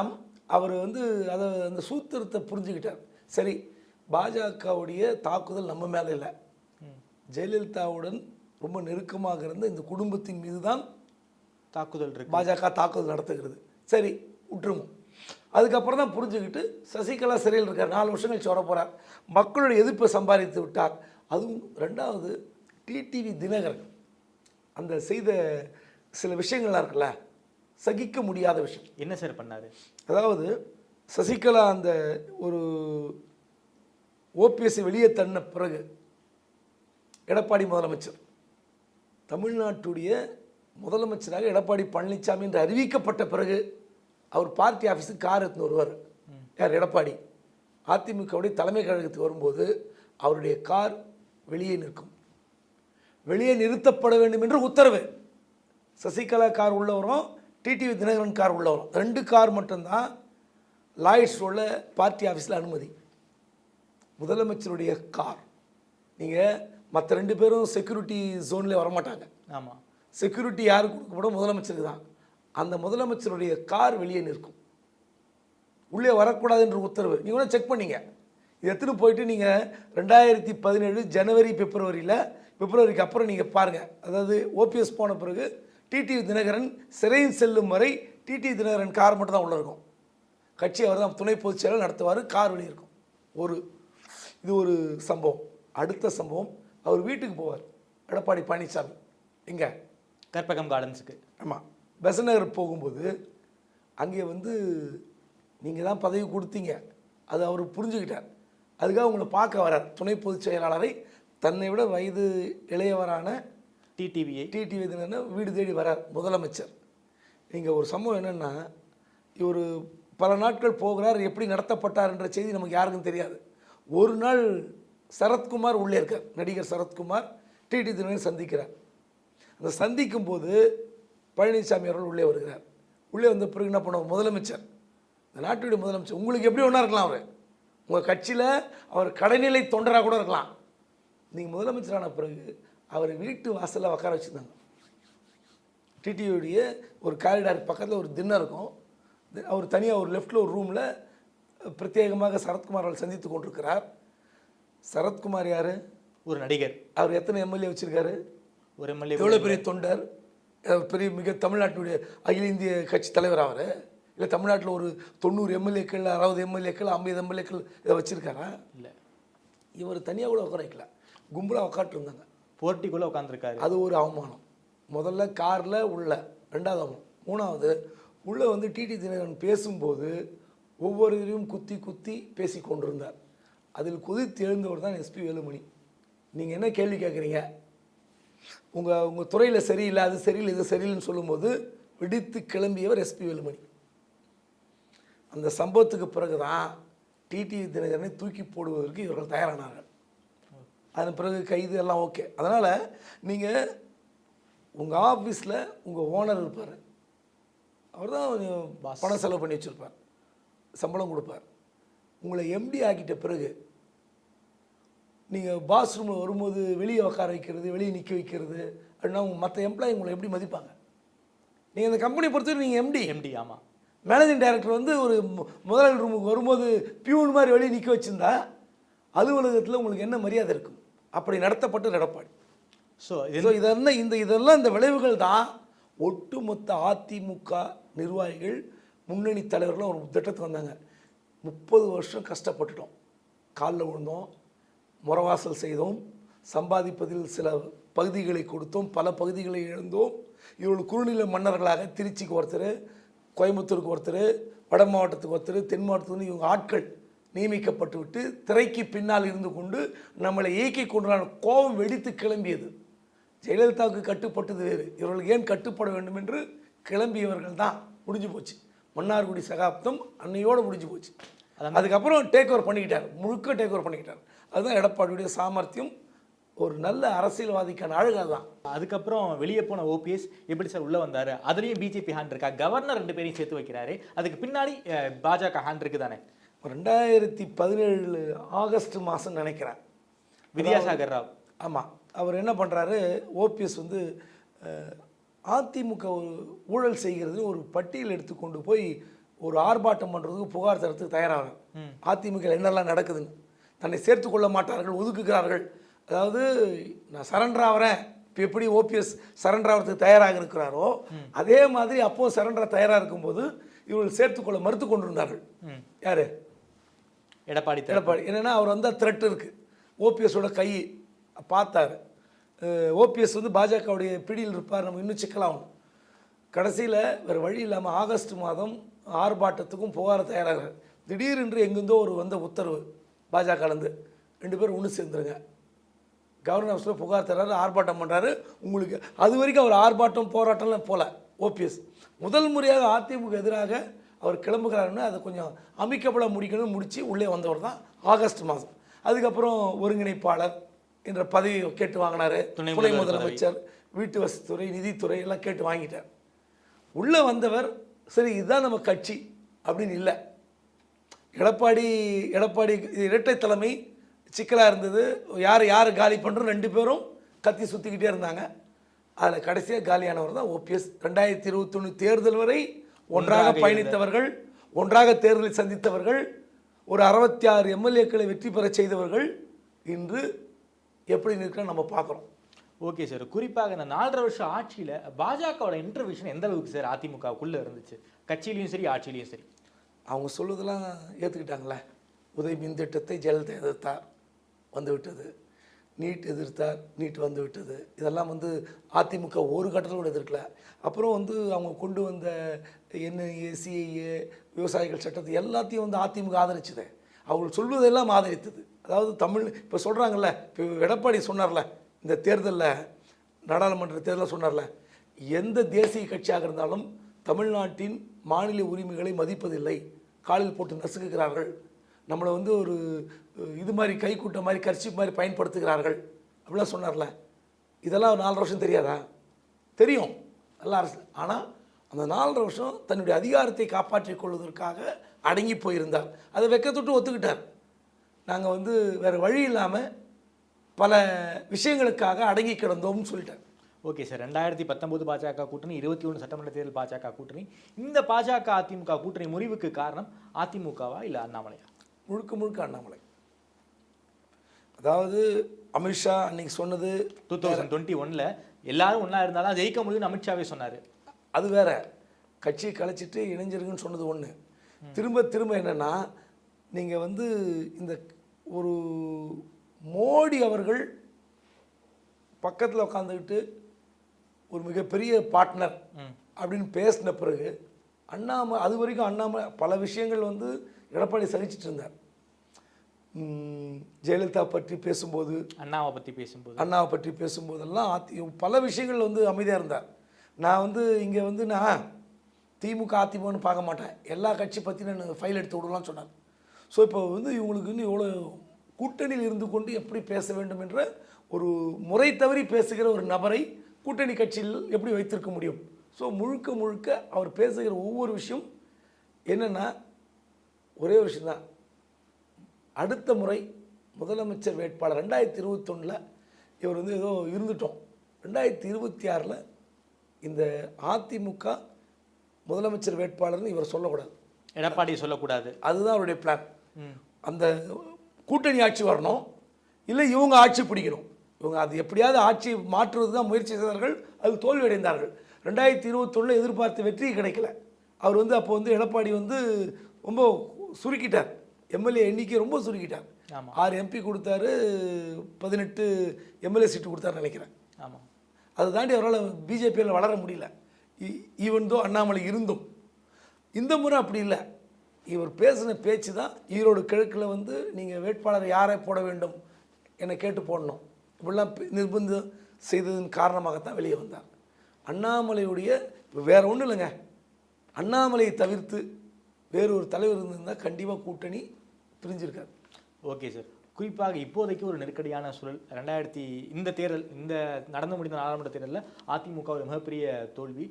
அவர் வந்து அதை அந்த சூத்திரத்தை புரிஞ்சுக்கிட்டார். சரி, பாஜகவுடைய தாக்குதல் நம்ம மேலே இல்லை, ஜெயலலிதாவுடன் ரொம்ப நெருக்கமாக இருந்த இந்த குடும்பத்தின் மீது தான் தாக்குதல் இருக்கு, பாஜக தாக்குதல் நடத்துகிறது. சரி விட்டுருவோம். அதுக்கப்புறம் தான் புரிஞ்சுக்கிட்டு சசிகலா சிறையில் இருக்கார். 4 வருஷம் கழிச்சு வர போகிறார். மக்களுடைய எதிர்ப்பை சம்பாதித்து விட்டார். அதுவும் ரெண்டாவது டிடிவி தினகரன் அந்த செய்த சில விஷயங்கள்லாம் இருக்குல்ல, சகிக்க முடியாத விஷயம். என்ன சார் பண்ணார்? அதாவது சசிகலா அந்த ஒரு ஓபிஎஸ்ஸை வெளியே தன்ன பிறகு எடப்பாடி முதலமைச்சர், தமிழ்நாட்டுடைய முதலமைச்சராக எடப்பாடி பழனிசாமி என்று அறிவிக்கப்பட்ட பிறகு அவர் பார்ட்டி ஆஃபீஸுக்கு கார் எடுத்துன்னு வருவார். யார்? எடப்பாடி. அதிமுகவுடைய தலைமை கழகத்துக்கு வரும்போது அவருடைய கார் வெளியே நிற்கும். வெளியே நிறுத்தப்பட வேண்டும் என்று உத்தரவு. சசிகலா கார் உள்ள வரும், டிடிவி தினகரன் கார் உள்ள வரும். 2 கார் மட்டும்தான் லாய்ட்ஸ் ரோல பார்ட்டி ஆஃபீஸில் அனுமதி. முதலமைச்சருடைய கார். நீங்கள் மற்ற 2 பேரும் செக்யூரிட்டி ஜோனில் வரமாட்டாங்க. ஆமாம், செக்யூரிட்டி யாருக்கு கொடுக்கப்படும்? முதலமைச்சருக்கு தான். அந்த முதலமைச்சருடைய கார் வெளியே நிற்கும். உள்ளே வரக்கூடாது என்ற உத்தரவு. நீங்கள் கூட செக் பண்ணீங்க. இது எடுத்துன்னு போயிட்டு நீங்கள் 2017 ஜனவரி பிப்ரவரிக்கு அப்புறம் நீங்கள் பாருங்கள். அதாவது ஓபிஎஸ் போன பிறகு டிடிவி தினகரன் சிறையில் செல்லும் வரை டிடிவி தினகரன் கார் மட்டும் தான் உள்ளே இருக்கும். கட்சி அவர் தான் துணை பொதுச் செயலர் நடத்துவார். கார் வெளியே இருக்கும். இது ஒரு சம்பவம். அடுத்த சம்பவம், அவர் வீட்டுக்கு போவார் எடப்பாடி பழனிசாமி. எங்கே? கற்பகம் கார்டன்ஸுக்கு. ஆமாம். பெசன்ட் நகர் போகும்போது அங்கே வந்து நீங்கள் தான் பதவி கொடுத்தீங்க, அது அவர் புரிஞ்சுக்கிட்டார். அதுக்காக உங்களை பார்க்க வரார். துணை பொதுச் செயலாளரை, தன்னை விட வயது இளையவரான டிடிவி தினகரன் வீடு தேடி வரார் முதலமைச்சர். இங்கே ஒரு சம்பவம் என்னென்னா, இவர் பல நாட்கள் போகிறார். எப்படி நடத்தப்பட்டார் என்ற செய்தி நமக்கு யாருக்கும் தெரியாது. ஒரு நாள் சரத்குமார் உள்ளே இருக்கார். நடிகர் சரத்குமார் டிடி தினகரன் சந்திக்கிறார். அந்த சந்திக்கும் போது பழனிசாமி அவர்கள் உள்ளே வருகிறார். உள்ளே வந்த பிறகு என்ன பண்ணுவார்? முதலமைச்சர், இந்த நாட்டுடைய முதலமைச்சர், உங்களுக்கு எப்படி ஒன்றா இருக்கலாம், அவர் உங்கள் கட்சியில் அவர் கடைநிலை தொண்டராக கூட இருக்கலாம். நீங்கள் முதலமைச்சரான பிறகு அவர் வீட்டு வாசலில் உட்கார வச்சுருந்தாங்க. டிடிவியுடைய ஒரு காரிடார் பக்கத்தில் ஒரு திண்ணை இருக்கும். அவர் தனியாக ஒரு லெஃப்டில் ஒரு ரூமில் பிரத்யேகமாக சரத்குமார் அவர்கள் சந்தித்து கொண்டிருக்கிறார். சரத்குமார் யார்? ஒரு நடிகர். அவர் எத்தனை எம்எல்ஏ வச்சுருக்காரு? ஒரு எம்எல்ஏ. எவ்வளோ பெரிய தொண்டர்? பெரிய மிக தமிழ்நாட்டினுடைய அகில இந்திய கட்சி தலைவர் அவர், இல்லை தமிழ்நாட்டில் ஒரு 90 எம்எல்ஏக்கள் 60 எம்எல்ஏக்கள் 50 எம்எல்ஏக்கள் இதை வச்சுருக்காரா? இல்லை, இவர் தனியாக கூட உட்கார வைக்கல, கும்பலாக உட்காந்துருந்தாங்க. போர்ட்டிக்குள்ளே உட்காந்துருக்காரு. அது ஒரு அவமானம். முதல்ல காரில் உள்ள, ரெண்டாவது அவமானம். மூணாவது உள்ளே வந்து டிடி தினகரன் பேசும்போது ஒவ்வொரு இதையும் குத்தி குத்தி பேசி கொண்டிருந்தார். அதில் குதித்து எழுந்தவர் தான் எஸ்பி வேலுமணி. நீங்கள் என்ன கேள்வி கேட்குறீங்க, உங்கள் துறையில் சரியில்லை, அது சரியில்லை, இது சரியில்லைன்னு சொல்லும்போது வெடித்து கிளம்பியவர் எஸ்பி வேலுமணி. அந்த சம்பவத்துக்கு பிறகு தான் டிடி தினகரனை தூக்கி போடுவதற்கு இவர்கள் தயாரானார்கள். அதன் பிறகு கைது எல்லாம் ஓகே. அதனால் நீங்கள் உங்கள் ஆஃபீஸில் உங்கள் ஓனர் இருப்பார், அவர் தான் பணம் செலவு பண்ணி வச்சுருப்பார், சம்பளம் கொடுப்பார். உங்களை எம்டி ஆக்கிட்ட பிறகு நீங்கள் பாஸ் ரூமில் வரும்போது வெளியே உட்கார வைக்கிறது, வெளியே நிற்க வைக்கிறது அப்படின்னா உங்கள் மற்ற எம்ப்ளாயி உங்களை எப்படி மதிப்பாங்க? நீங்கள் இந்த கம்பெனி பொறுத்தவரை நீங்கள் எம்டி. ஆமாம். மேனேஜிங் டைரக்டர் வந்து ஒரு முதலாளி ரூமுக்கு வரும்போது பியூன் மாதிரி வெளியே நிற்க வச்சுருந்தா அலுவலகத்தில் உங்களுக்கு என்ன மரியாதை இருக்கும்? அப்படி நடத்தப்பட்ட எடப்பாடி. ஸோ இதெல்லாம் இந்த விளைவுகள் தான் ஒட்டுமொத்த அதிமுக நிர்வாகிகள் முன்னணி தலைவர்களும் ஒரு திட்டத்துக்கு வந்தாங்க. 30 வருஷம் கஷ்டப்பட்டுட்டோம், காலில் விழுந்தோம், முறவாசல் செய்தோம், சம்பாதிப்பதில் சில பகுதிகளை கொடுத்தோம், பல பகுதிகளை இழந்தோம். இவர்கள் குறுநில மன்னர்களாக திருச்சிக்கு ஒருத்தர், கோயம்புத்தூருக்கு ஒருத்தர், வட மாவட்டத்துக்கு ஒருத்தர், தென் மாவட்டத்துக்கு இவங்க ஆட்கள் நியமிக்கப்பட்டு விட்டு திரைக்கு பின்னால் இருந்து கொண்டு நம்மளை இயக்கி கொண்டான கோபம் வெடித்து கிளம்பியது. ஜெயலலிதாவுக்கு கட்டுப்பட்டது வேறு, இவர்கள் ஏன் கட்டுப்பட வேண்டும் என்று கிளம்பியவர்கள் தான். முடிஞ்சு போச்சு. மன்னார்குடி சகாப்தம் அன்னையோடு முடிஞ்சு போச்சு. அதுக்கப்புறம் டேக் ஓவர் பண்ணிக்கிட்டார், முழுக்க டேக் ஓவர் பண்ணிக்கிட்டார். அதுதான் எடப்பாடியுடைய சாமர்த்தியம், ஒரு நல்ல அரசியல்வாதிக்கான அழகு தான். அதுக்கப்புறம் வெளியே போன ஓபிஎஸ் எப்படி சார் உள்ளே வந்தார்? அதுலேயும் பிஜேபி ஹேண்ட் இருக்கா? கவர்னர் 2 பேரையும் சேர்த்து வைக்கிறாரு, அதுக்கு பின்னாடி பாஜக ஹேண்ட் இருக்குது தானே? 2017 ஆகஸ்ட் மாதம் நினைக்கிறேன், வித்யாசாகர் ராவ். ஆமாம், அவர் என்ன பண்ணுறாரு, ஓபிஎஸ் வந்து அதிமுக ஒரு ஊழல் செய்கிறது ஒரு பட்டியல் எடுத்துக்கொண்டு போய் ஒரு ஆர்ப்பாட்டம் பண்ணுறதுக்கு புகார் தரத்துக்கு தயாராக அதிமுக என்னெல்லாம் நடக்குதுன்னு. தன்னை சேர்த்து கொள்ள மாட்டார்கள், ஒதுக்குகிறார்கள். அதாவது நான் சரண்டர் ஆகிறேன், இப்போ எப்படி ஓபிஎஸ் சரண்டர் ஆகிறதுக்கு தயாராக இருக்கிறாரோ அதே மாதிரி அப்போது சரண்டர் தயாராக இருக்கும்போது இவர்கள் சேர்த்துக்கொள்ள மறுத்து கொண்டிருந்தார்கள். யார்? எடப்பாடி. என்னென்னா அவர் வந்தால் த்ரெட் இருக்குது, ஓபிஎஸோட கை பார்த்தார். ஓபிஎஸ் வந்து பாஜகவுடைய பிடியில் இருப்பார், நம்ம இன்னும் சிக்கலாகணும். கடைசியில் வேறு வழி இல்லாமல் ஆகஸ்ட் மாதம் ஆர்ப்பாட்டத்துக்கும் புகார தயாராகிறார். திடீரென்று எங்கேருந்தோ ஒரு வந்த உத்தரவு பாஜகலேருந்து, 2 பேரும் ஒன்று சேர்ந்துருங்க. கவர்னர் ஆஃபீஸில் புகார் தர்றாரு, ஆர்ப்பாட்டம் பண்ணுறாரு. உங்களுக்கு அது வரைக்கும் அவர் ஆர்ப்பாட்டம் போராட்டம்லாம் போகல. ஓபிஎஸ் முதல் முறையாக அதிமுக எதிராக அவர் கிளம்புகிறாருன்னு அதை கொஞ்சம் அமைக்கப்பட முடிக்கணும்னு முடித்து உள்ளே வந்தவர் தான் ஆகஸ்ட் மாதம். அதுக்கப்புறம் ஒருங்கிணைப்பாளர் என்ற பதவி கேட்டு வாங்கினார், துணை முதலமைச்சர், வீட்டு வசதித்துறை, நிதித்துறை எல்லாம் கேட்டு வாங்கிட்டார். உள்ளே வந்தவர் சரி இதுதான் நம்ம கட்சி அப்படின்னு இல்லை. எடப்பாடி இரட்டை தலைமை சிக்கலாக இருந்தது. யார் காலி பண்ணுறோம் 2 பேரும் கத்தி சுற்றிக்கிட்டே இருந்தாங்க. அதில் கடைசியாக காலியானவர் தான் ஓபிஎஸ். 2021 தேர்தல் வரை ஒன்றாக பயணித்தவர்கள், ஒன்றாக தேர்தலை சந்தித்தவர்கள், ஒரு 66 எம்எல்ஏக்களை வெற்றி பெற செய்தவர்கள் இன்று எப்படி நிற்கிறோம் நம்ம பார்க்குறோம். ஓகே சார், குறிப்பாக இந்த 4.5 வருஷம் ஆட்சியில் பாஜகவோட இன்டர்வியூஷன் எந்த அளவுக்கு சார் அதிமுகவுக்குள்ளே இருந்துச்சு? கட்சியிலையும் சரி ஆட்சியிலையும் சரி. அவங்க சொல்லுதெல்லாம் ஏற்றுக்கிட்டாங்களே. உதய் மின் திட்டத்தை ஜெயலலிதா எதிர்த்தார், வந்து விட்டது. நீட் எதிர்த்தார், நீட் வந்து விட்டது. இதெல்லாம் வந்து அதிமுக ஒரு கட்டத்தில் கூட எதிர்க்கல. அப்புறம் வந்து அவங்க கொண்டு வந்த என்ஐஏ, சிஐஏ, விவசாயிகள் சட்டத்தை எல்லாத்தையும் வந்து அதிமுக ஆதரிச்சுது. அவங்க சொல்வதெல்லாம் ஆதரித்தது. அதாவது தமிழ் இப்போ சொல்கிறாங்கல்ல, இப்போ எடப்பாடி சொன்னார்ல, இந்த தேர்தலில் நாடாளுமன்ற தேர்தலில் சொன்னார்ல, எந்த தேசிய கட்சியாக இருந்தாலும் தமிழ்நாட்டின் மாநில உரிமைகளை மதிப்பதில்லை, காலில் போட்டு நசுக்குகிறார்கள், நம்மளை வந்து ஒரு இது மாதிரி கைக்கூட்ட மாதிரி கர்ச்சிப் மாதிரி பயன்படுத்துகிறார்கள் அப்படிலாம் சொன்னார்ல. இதெல்லாம் 4 வருஷம் தெரியாதா? தெரியும், நல்லா அரசு. ஆனால் அந்த 4 வருஷம் தன்னுடைய அதிகாரத்தை காப்பாற்றிக் கொள்வதற்காக அடங்கி போயிருந்தார். அதை வெக்கத்தொட்டு ஒத்துக்கிட்டார். நாங்கள் வந்து வேறு வழி இல்லாமல் பல விஷயங்களுக்காக அடங்கி கிடந்தோம்னு சொல்லிட்டார். ஓகே சார், 2019 பாஜக கூட்டணி, 21 சட்டமன்ற தேர்தல் பாஜக கூட்டணி. இந்த பாஜக அதிமுக கூட்டணி முறிவுக்கு காரணம் அதிமுகவா இல்லை அண்ணாமலையா? முழுக்க அண்ணாமலை. அதாவது அமித்ஷா அன்னைக்கு சொன்னது 2021 எல்லாரும் ஒன்றா இருந்தாலும் தான் ஜெயிக்க முடியும்னு அமித்ஷாவே சொன்னார். அது வேற, கட்சியை கலைச்சிட்டு இணைஞ்சிருக்குன்னு சொன்னது ஒன்று. திரும்ப திரும்ப என்னென்னா, நீங்கள் வந்து இந்த ஒரு மோடி அவர்கள் பக்கத்தில் உட்காந்துக்கிட்டு ஒரு மிகப்பெரிய பார்ட்னர் அப்படின்னு பேசின பிறகு அது வரைக்கும் அண்ணாமலை பல விஷயங்கள் வந்து எடப்பாடி சகிச்சிட்டு இருந்தார். ஜெயலலிதா பற்றி பேசும்போது, அண்ணாவை பற்றி பேசும்போதெல்லாம் பல விஷயங்கள் வந்து அமைதியாக இருந்தார். நான் வந்து இங்கே வந்து நான் திமுக அதிமுகன்னு பார்க்க மாட்டேன், எல்லா கட்சி பற்றி நான் ஃபைல் எடுத்து விடலாம்னு சொன்னார். ஸோ இப்போ வந்து இவங்களுக்கு இன்னும் எவ்வளோ கூட்டணியில் இருந்து கொண்டு எப்படி பேச வேண்டும் என்ற ஒரு முறை தவறி பேசுகிற ஒரு நபரை கூட்டணி கட்சியில் எப்படி வைத்திருக்க முடியும்? ஸோ முழுக்க முழுக்க அவர் பேசுகிற ஒவ்வொரு விஷயம் என்னென்னா ஒரே ஒரு விஷயந்தான். அடுத்த முறை முதலமைச்சர் வேட்பாளர் 2021 இவர் வந்து ஏதோ இருந்துட்டோம், 2026 இந்த அதிமுக முதலமைச்சர் வேட்பாளர்னு இவர் சொல்லக்கூடாது, எடப்பாடி சொல்லக்கூடாது. அதுதான் அவருடைய பிளான். அந்த கூட்டணி ஆட்சி வரணும், இல்லை இவங்க ஆட்சி பிடிக்கணும். இவங்க அது எப்படியாவது ஆட்சி மாற்றுவது தான் முயற்சி செய்தார்கள், அது தோல்வி அடைந்தார்கள். 2021 எதிர்பார்த்த வெற்றி கிடைக்கல. அவர் வந்து அப்போ வந்து எடப்பாடி வந்து ரொம்ப சுருக்கிட்டார், எம்எல்ஏ எண்ணிக்கை ரொம்ப சுருக்கிட்டார். 6 MP கொடுத்தாரு, 18 எம்எல்ஏ சீட்டு கொடுத்தாருன்னு நினைக்கிறேன். ஆமாம், அதை தாண்டி அவரால் பிஜேபியில் வளர முடியல. ஈவன் தோ அண்ணாமலை இருந்தும் இந்த முறை அப்படி இல்லை. இவர் பேசின பேச்சு தான் ஈரோடு கிழக்கில் வந்து நீங்கள் வேட்பாளர் யாரை போட வேண்டும் என்னை கேட்டு போடணும் இப்படிலாம் நிர்பந்தம் செய்ததன் காரணமாகத்தான் வெளியே வந்தார். அண்ணாமலையுடைய வேறு ஒன்றும் இல்லைங்க, அண்ணாமலையை தவிர்த்து வேறு ஒரு தலைவர் இருந்திருந்தால் கண்டிப்பாக கூட்டணி பிரிஞ்சிருக்காரு. ஓகே சார், குறிப்பாக இப்போதைக்கு ஒரு நெருக்கடியான சூழல். இந்த தேர்தல், இந்த நடந்து முடிந்த நாடாளுமன்ற தேர்தலில் அதிமுக ஒரு மிகப்பெரிய தோல்வி.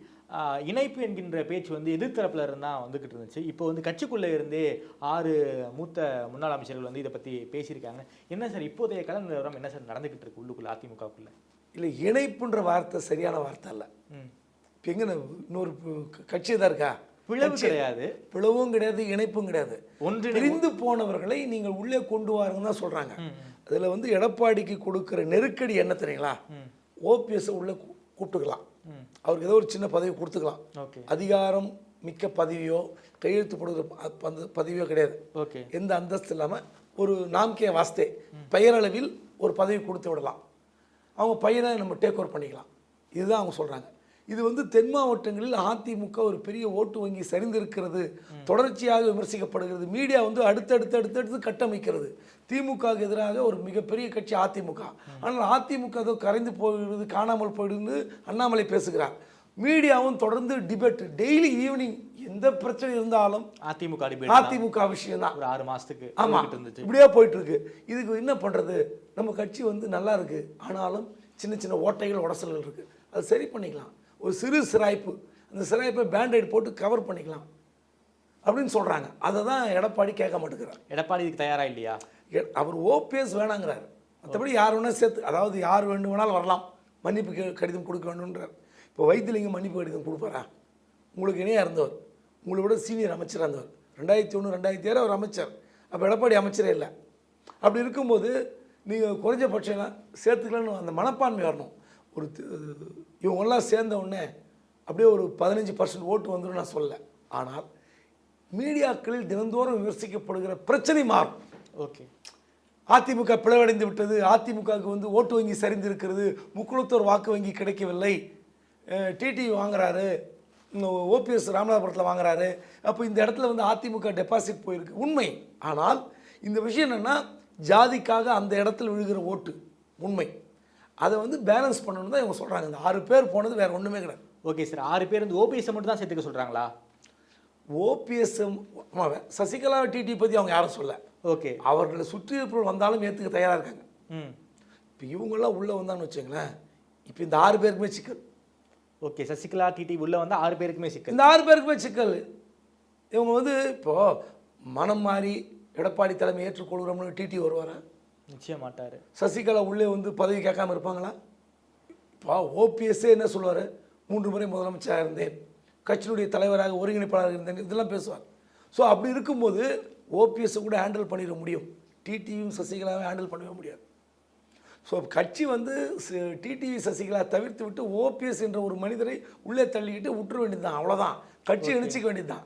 இணைப்பு என்கின்ற பேச்சு வந்து எதிர்த்தரப்பில் இருந்தால் வந்துக்கிட்டு இருந்துச்சு. இப்போ வந்து கட்சிக்குள்ளே இருந்தே 6 மூத்த முன்னாள் அமைச்சர்கள் வந்து இதை பற்றி பேசியிருக்காங்க. என்ன சார் இப்போதைய கல நிலவரம், என்ன சார் நடந்துக்கிட்டு இருக்கு உள்ளுக்குள்ளே அதிமுகக்குள்ளே? இல்லை, இணைப்புன்ற வார்த்தை சரியான வார்த்தை இல்லை. இப்போ எங்கே இன்னொரு கட்சி தான் இருக்கா? பிளவு கிடையாது, பிளவும் கிடையாது, இணைப்பும் கிடையாது. பிரிந்து போனவர்களை நீங்கள் உள்ளே கொண்டு வாருங்கன்னு தான் சொல்கிறாங்க. அதில் வந்து எடப்பாடிக்கு கொடுக்குற நெருக்கடி என்ன தெரியுங்களா? ஓபிஎஸ் உள்ளே கூப்பிட்டுக்கலாம், அவருக்கு ஏதோ ஒரு சின்ன பதவி கொடுத்துக்கலாம். அதிகாரம் மிக்க பதவியோ கையெழுத்து போடுகிற பதவியோ கிடையாது. எந்த அந்தஸ்து இல்லாமல் ஒரு நாம்கே வாஸ்தே பெயரளவில் ஒரு பதவி கொடுத்து விடலாம், அவங்க பையனை நம்ம டேக் ஓவர் பண்ணிக்கலாம். இதுதான் அவங்க சொல்கிறாங்க. இது வந்து தென் மாவட்டங்களில் அதிமுக ஒரு பெரிய ஓட்டு வங்கி சரிந்திருக்கிறது, தொடர்ச்சியாக விமர்சிக்கப்படுகிறது. மீடியா வந்து அடுத்தடுத்து கட்டமைக்கிறது. திமுகவுக்கு எதிராக ஒரு மிகப்பெரிய கட்சி அதிமுக, ஆனால் அதிமுக ஏதோ கரைந்து போயிடுது, காணாமல் போயிடுது அண்ணாமலை பேசுகிறார். மீடியாவும் தொடர்ந்து டிபேட், டெய்லி ஈவினிங் எந்த பிரச்சனை இருந்தாலும் அதிமுக விஷயம் தான். 6 மாசத்துக்கு ஆமாம் இப்படியே போயிட்டு இருக்கு. இதுக்கு என்ன பண்ணுறது? நம்ம கட்சி வந்து நல்லா இருக்கு, ஆனாலும் சின்ன சின்ன ஓட்டைகள் உடசல்கள் இருக்கு, அது சரி பண்ணிக்கலாம். ஒரு சிறு சிராய்ப்பு, அந்த சிராய்ப்பை பேண்டைட் போட்டு கவர் பண்ணிக்கலாம் அப்படின்னு சொல்கிறாங்க. அதை தான் எடப்பாடி கேட்க மாட்டேங்கிறார். எடப்பாடி இதுக்கு தயாராக இல்லையா? அவர் ஓபிஎஸ் வேணாங்கிறார், மற்றபடி யார் வேணால் சேர்த்து, அதாவது யார் வேண்டுமானாலும் வரலாம், மன்னிப்பு கடிதம் கொடுக்க வேண்டும்ன்றார். இப்போ வைத்திலிங்கம் மன்னிப்பு கடிதம் கொடுப்பாரா? உங்களுக்கு இணையாக இருந்தவர், உங்களை விட சீனியர் அமைச்சராக இருந்தவர், 2001 2007 அவர் அமைச்சர். அப்போ எடப்பாடி அமைச்சரே இல்லை. அப்படி இருக்கும்போது நீங்கள் குறைஞ்சபட்சம் சேர்த்துக்கலான்னு அந்த மனப்பான்மை வரணும். ஒரு இவங்கெல்லாம் சேர்ந்த உடனே அப்படியே ஒரு 15% ஓட்டு வந்துடும் நான் சொல்ல. ஆனால் மீடியாக்களில் தினந்தோறும் விமர்சிக்கப்படுகிற பிரச்சனை மாறும். அதிமுக பிளவடைந்து விட்டது, அதிமுகவுக்கு வந்து ஓட்டு வங்கி சரிந்திருக்கிறது, முக்குளத்தூர் வாக்கு வங்கி கிடைக்கவில்லை, டிடி வாங்குறாரு, ஓபிஎஸ் ராமநாதபுரத்தில் வாங்குறாரு, அப்போ இந்த இடத்துல வந்து அதிமுக டெபாசிட் போயிருக்கு, உண்மை. ஆனால் இந்த விஷயம் என்னென்னா, ஜாதிக்காக அந்த இடத்துல விழுகிற ஓட்டு உண்மை. அதை வந்து பேலன்ஸ் பண்ணணும் தான் இவங்க சொல்கிறாங்க. இந்த 6 பேர் போனது வேறு ஒன்றுமே கிடையாது. ஓகே சார், 6 பேர் வந்து ஓபிஎஸ் மட்டும் தான் சேர்த்துக்க சொல்கிறாங்களா? ஓபிஎஸ் சசிகலா டிடி பற்றி அவங்க யாரும் சொல்ல. ஓகே, அவர்களை சுற்றி இருப்பவர்கள் வந்தாலும் ஏற்றுக்க தயாராக இருக்காங்க. இப்போ இவங்கெல்லாம் உள்ளே வந்தான்னு வச்சுங்களேன், இப்போ இந்த 6 பேருக்குமே சிக்கல். ஓகே, சசிகலா டிடி உள்ளே வந்தால் 6 பேருக்குமே சிக்கல். இந்த 6 பேருக்குமே சிக்கல். இவங்க வந்து இப்போது மனம் மாறி எடப்பாடி தலைமை ஏற்றுக்கொள்கிறோம்னு டிடி வருவாரா? நிச்சயம் மாட்டார். சசிகலா உள்ளே வந்து பதவி கேட்காம இருப்பாங்களா? இப்போ ஓபிஎஸ்ஸே என்ன சொல்லுவார், 3 முறை முதலமைச்சராக இருந்தேன், கட்சியினுடைய தலைவராக ஒருங்கிணைப்பாளராக இருந்தேன், இதெல்லாம் பேசுவார். ஸோ அப்படி இருக்கும்போது ஓபிஎஸ்ஸை கூட ஹேண்டில் பண்ணிட முடியும், டிடியும் சசிகலாவை ஹேண்டில் பண்ணவே முடியாது. ஸோ கட்சி வந்து டிடிவி சசிகலா தவிர்த்து விட்டு ஓபிஎஸ் என்ற ஒரு மனிதரை உள்ளே தள்ளிக்கிட்டு விட்டுற வேண்டியது தான், அவ்வளோதான். கட்சி இணைச்சிக்க வேண்டியது தான்.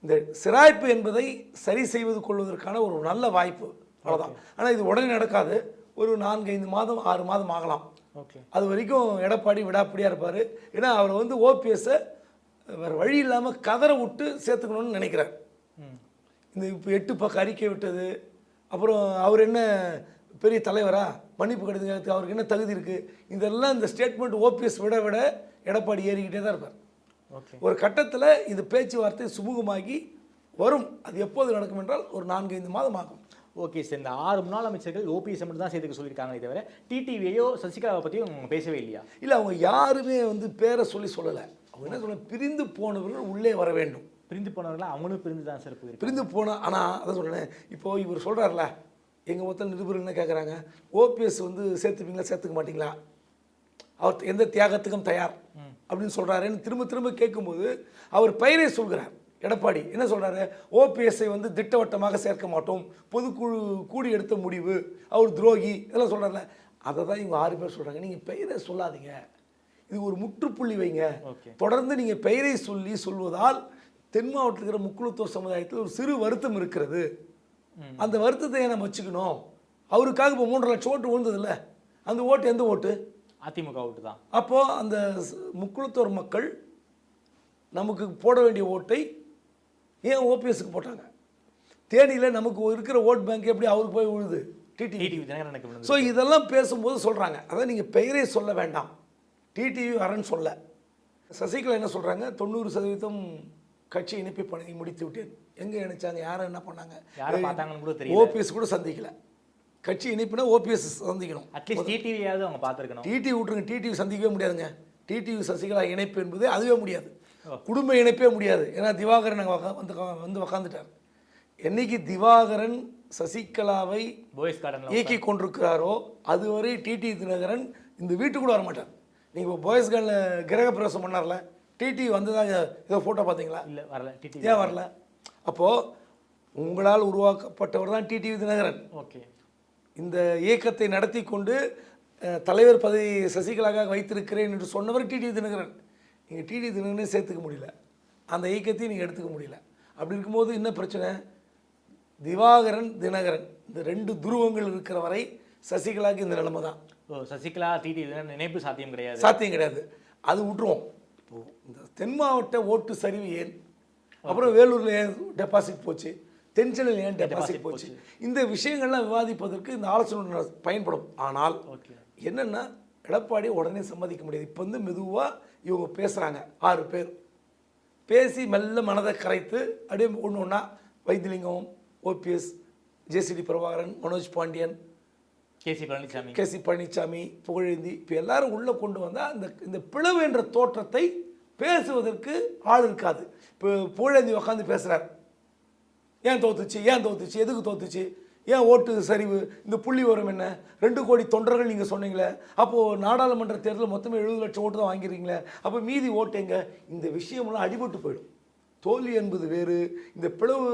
இந்த சிராய்ப்பு என்பதை சரி செய்வது கொள்வதற்கான ஒரு நல்ல வாய்ப்பு, அவ்வளோதான். ஆனால் இது உடனே நடக்காது. ஒரு 4-5 மாதம் 6 மாதம் ஆகலாம். ஓகே, அது வரைக்கும் எடப்பாடி விடாப்பிடியாக இருப்பார். ஏன்னா அவர் வந்து ஓபிஎஸ்ஸை வேறு வழி இல்லாமல் கதற விட்டு சேர்த்துக்கணும்னு நினைக்கிறார். இந்த இப்போ 8 பக்கம் அறிக்கை விட்டது, அப்புறம் அவர் என்ன பெரிய தலைவரா, மன்னிப்பு கடிதம் அவருக்கு என்ன தகுதி இருக்குது, இதெல்லாம் இந்த ஸ்டேட்மெண்ட் ஓபிஎஸ் விட விட எடப்பாடி ஏறிக்கிட்டே தான் இருப்பார். ஓகே, ஒரு கட்டத்தில் இந்த பேச்சுவார்த்தை சுமூகமாகி வரும். அது எப்போது நடக்கும் என்றால் ஒரு 4-5 மாதம் ஆகும். Okay sir. இந்த 6 முன்னாள் அமைச்சர்கள் ஓபிஎஸ் மட்டும் தான் சேர்த்துக்க சொல்லியிருக்காங்களே தவிர டிடிவியோ சசிகலாவை பற்றியும் அவங்க பேசவே இல்லையா? இல்லை, அவங்க யாருமே வந்து பேரை சொல்லலை. அவங்க என்ன சொல்ல, பிரிந்து போனவர்கள் உள்ளே வர வேண்டும். பிரிந்து போனவர்களாம் அவங்களும் பிரிந்து தான் சார் போயிருக்கு. பிரிந்து போனால், ஆனால் அதான் சொல்கிறேன், இப்போது இவர் சொல்கிறார்ல, எங்கள் மொத்தம் நிருபர்கள் என்ன கேட்குறாங்க, ஓபிஎஸ் வந்து சேர்த்துப்பீங்களா சேர்த்துக்க மாட்டிங்களா, அவர் எந்த தியாகத்துக்கும் தயார் அப்படின்னு சொல்கிறாருன்னு திரும்ப திரும்ப கேட்கும்போது அவர் பெயரை சொல்கிறார். எடப்பாடி என்ன சொல்கிறாரு, ஓபிஎஸ்ஐ வந்து திட்டவட்டமாக சேர்க்க மாட்டோம், பொதுக்குழு கூடி எடுத்த முடிவு, அவர் துரோகி, இதெல்லாம் சொல்கிறார்ல. அதை தான் இவங்க 6 பேர் சொல்கிறாங்க. நீங்கள் பெயரை சொல்லாதீங்க, இது ஒரு முற்றுப்புள்ளி வைங்க. தொடர்ந்து நீங்கள் பெயரை சொல்வதால் தென் மாவட்டத்தில் இருக்கிற முக்குளத்தூர் சமுதாயத்தில் ஒரு சிறு வருத்தம் இருக்கிறது. அந்த வருத்தத்தை நம்ம வச்சுக்கணும். அவருக்காக இப்போ 3.5 லட்சம் ஓட்டு விழுந்ததில்ல, அந்த ஓட்டு எந்த ஓட்டு? அதிமுக ஓட்டு தான். அப்போது அந்த முக்குளத்தூர் மக்கள் நமக்கு போட வேண்டிய ஓட்டை ஏன் ஓபிஎஸ்க்கு போட்டாங்க? தேனியில் நமக்கு இருக்கிற ஓட் பேங்க் எப்படி அவருக்கு போய் விழுது? டிடிவி. ஸோ இதெல்லாம் பேசும்போது சொல்கிறாங்க, அதான் நீங்கள் பெயரே சொல்ல வேண்டாம், டிடிவி வரன்னு சொல்ல. சசிகலா என்ன சொல்கிறாங்க, 90% கட்சி இணைப்பை பண்ணி முடித்து விட்டேன். எங்கே இணைச்சாங்க, யாரை என்ன பண்ணாங்க, ஓபிஎஸ் கூட சந்திக்கல. கட்சி இணைப்புனா ஓபிஎஸ் சந்திக்கணும், அட்லீஸ்ட் டிடிவியாவது அவங்க பார்த்துருக்கணும். டிடிவி விட்டுருங்க, டிடிவி சந்திக்கவே முடியாதுங்க. டிடிவி சசிகலா இணைப்பு என்பது அதுவே முடியாது, குடும்ப இணைப்பே முடியாது. ஏன்னா திவாகரன் அங்கே வந்து உக்காந்துட்டார். என்னைக்கு திவாகரன் சசிகலாவை இயக்கி கொண்டிருக்கிறாரோ அதுவரை டிடிவி தினகரன் இந்த வீட்டுக்குள்ள வரமாட்டார். நீங்கள் இப்போ பாய்ஸ் கார்டில் கிரக பிரவேசம் பண்ணார்ல, டிடிவி வந்ததாக ஏதோ ஃபோட்டோ பார்த்தீங்களா? இல்லை, வரல. ஏன் வரல? அப்போது உங்களால் உருவாக்கப்பட்டவர் தான் டிடிவி தினகரன். ஓகே, இந்த இயக்கத்தை நடத்தி கொண்டு தலைவர் பதவி சசிகலாவாக வைத்திருக்கிறேன் என்று சொன்னவர் டிடிவி தினகரன். நீங்கள் டிடிவி தினகரனே சேர்த்துக்க முடியல, அந்த இயக்கத்தையும் நீங்கள் எடுத்துக்க முடியல. அப்படி இருக்கும்போது என்ன பிரச்சனை? திவாகரன் தினகரன் இந்த 2 துருவங்கள் இருக்கிற வரை சசிகலாவுக்கு இந்த நிலைமை தான். சசிகலா டிடிவி நினைப்பு சாத்தியம் கிடையாது. அது விட்டுருவோம். இப்போது இந்த தென் மாவட்ட ஓட்டு சரிவு ஏன், அப்புறம் வேலூரில் ஏன் டெபாசிட் போச்சு, தென்சென்னையில் ஏன் டெபாசிட் போச்சு, இந்த விஷயங்கள்லாம் விவாதிப்பதற்கு இந்த ஆலோசனை பயன்படும். ஆனால் என்னென்னா எடப்பாடி உடனே சம்மதிக்க முடியாது. இப்போ வந்து மெதுவாக இவங்க பேசுகிறாங்க, 6 பேர் பேசி மெல்ல மனதை கரைத்து அப்படியே ஒன்று ஒன்றா வைத்திலிங்கம், ஓபிஎஸ், ஜேசிடி பிரபாகரன், மனோஜ் பாண்டியன், கேசி பழனிசாமி, புகழேந்தி, இப்போ எல்லாரும் உள்ளே கொண்டு வந்தால் இந்த பிளவு என்ற தோற்றத்தை பேசுவதற்கு ஆள் இருக்காது. இப்போ புகழேந்தி உட்காந்து பேசுகிறார், ஏன் தோத்துச்சு, எதுக்கு தோத்துச்சு, ஏன் ஓட்டு சரிவு, இந்த புள்ளி வரும் என்ன, 2 கோடி தொண்டர்கள் நீங்கள் சொன்னீங்களே, அப்போது நாடாளுமன்ற தேர்தலில் மொத்தமே 70 லட்சம் ஓட்டு தான் வாங்கிடுறீங்களே, அப்போ மீதி ஓட்டு எங்க? இந்த விஷயமெல்லாம் அடிபட்டு போயிடும். தோல்வி என்பது வேறு, இந்த பிளவு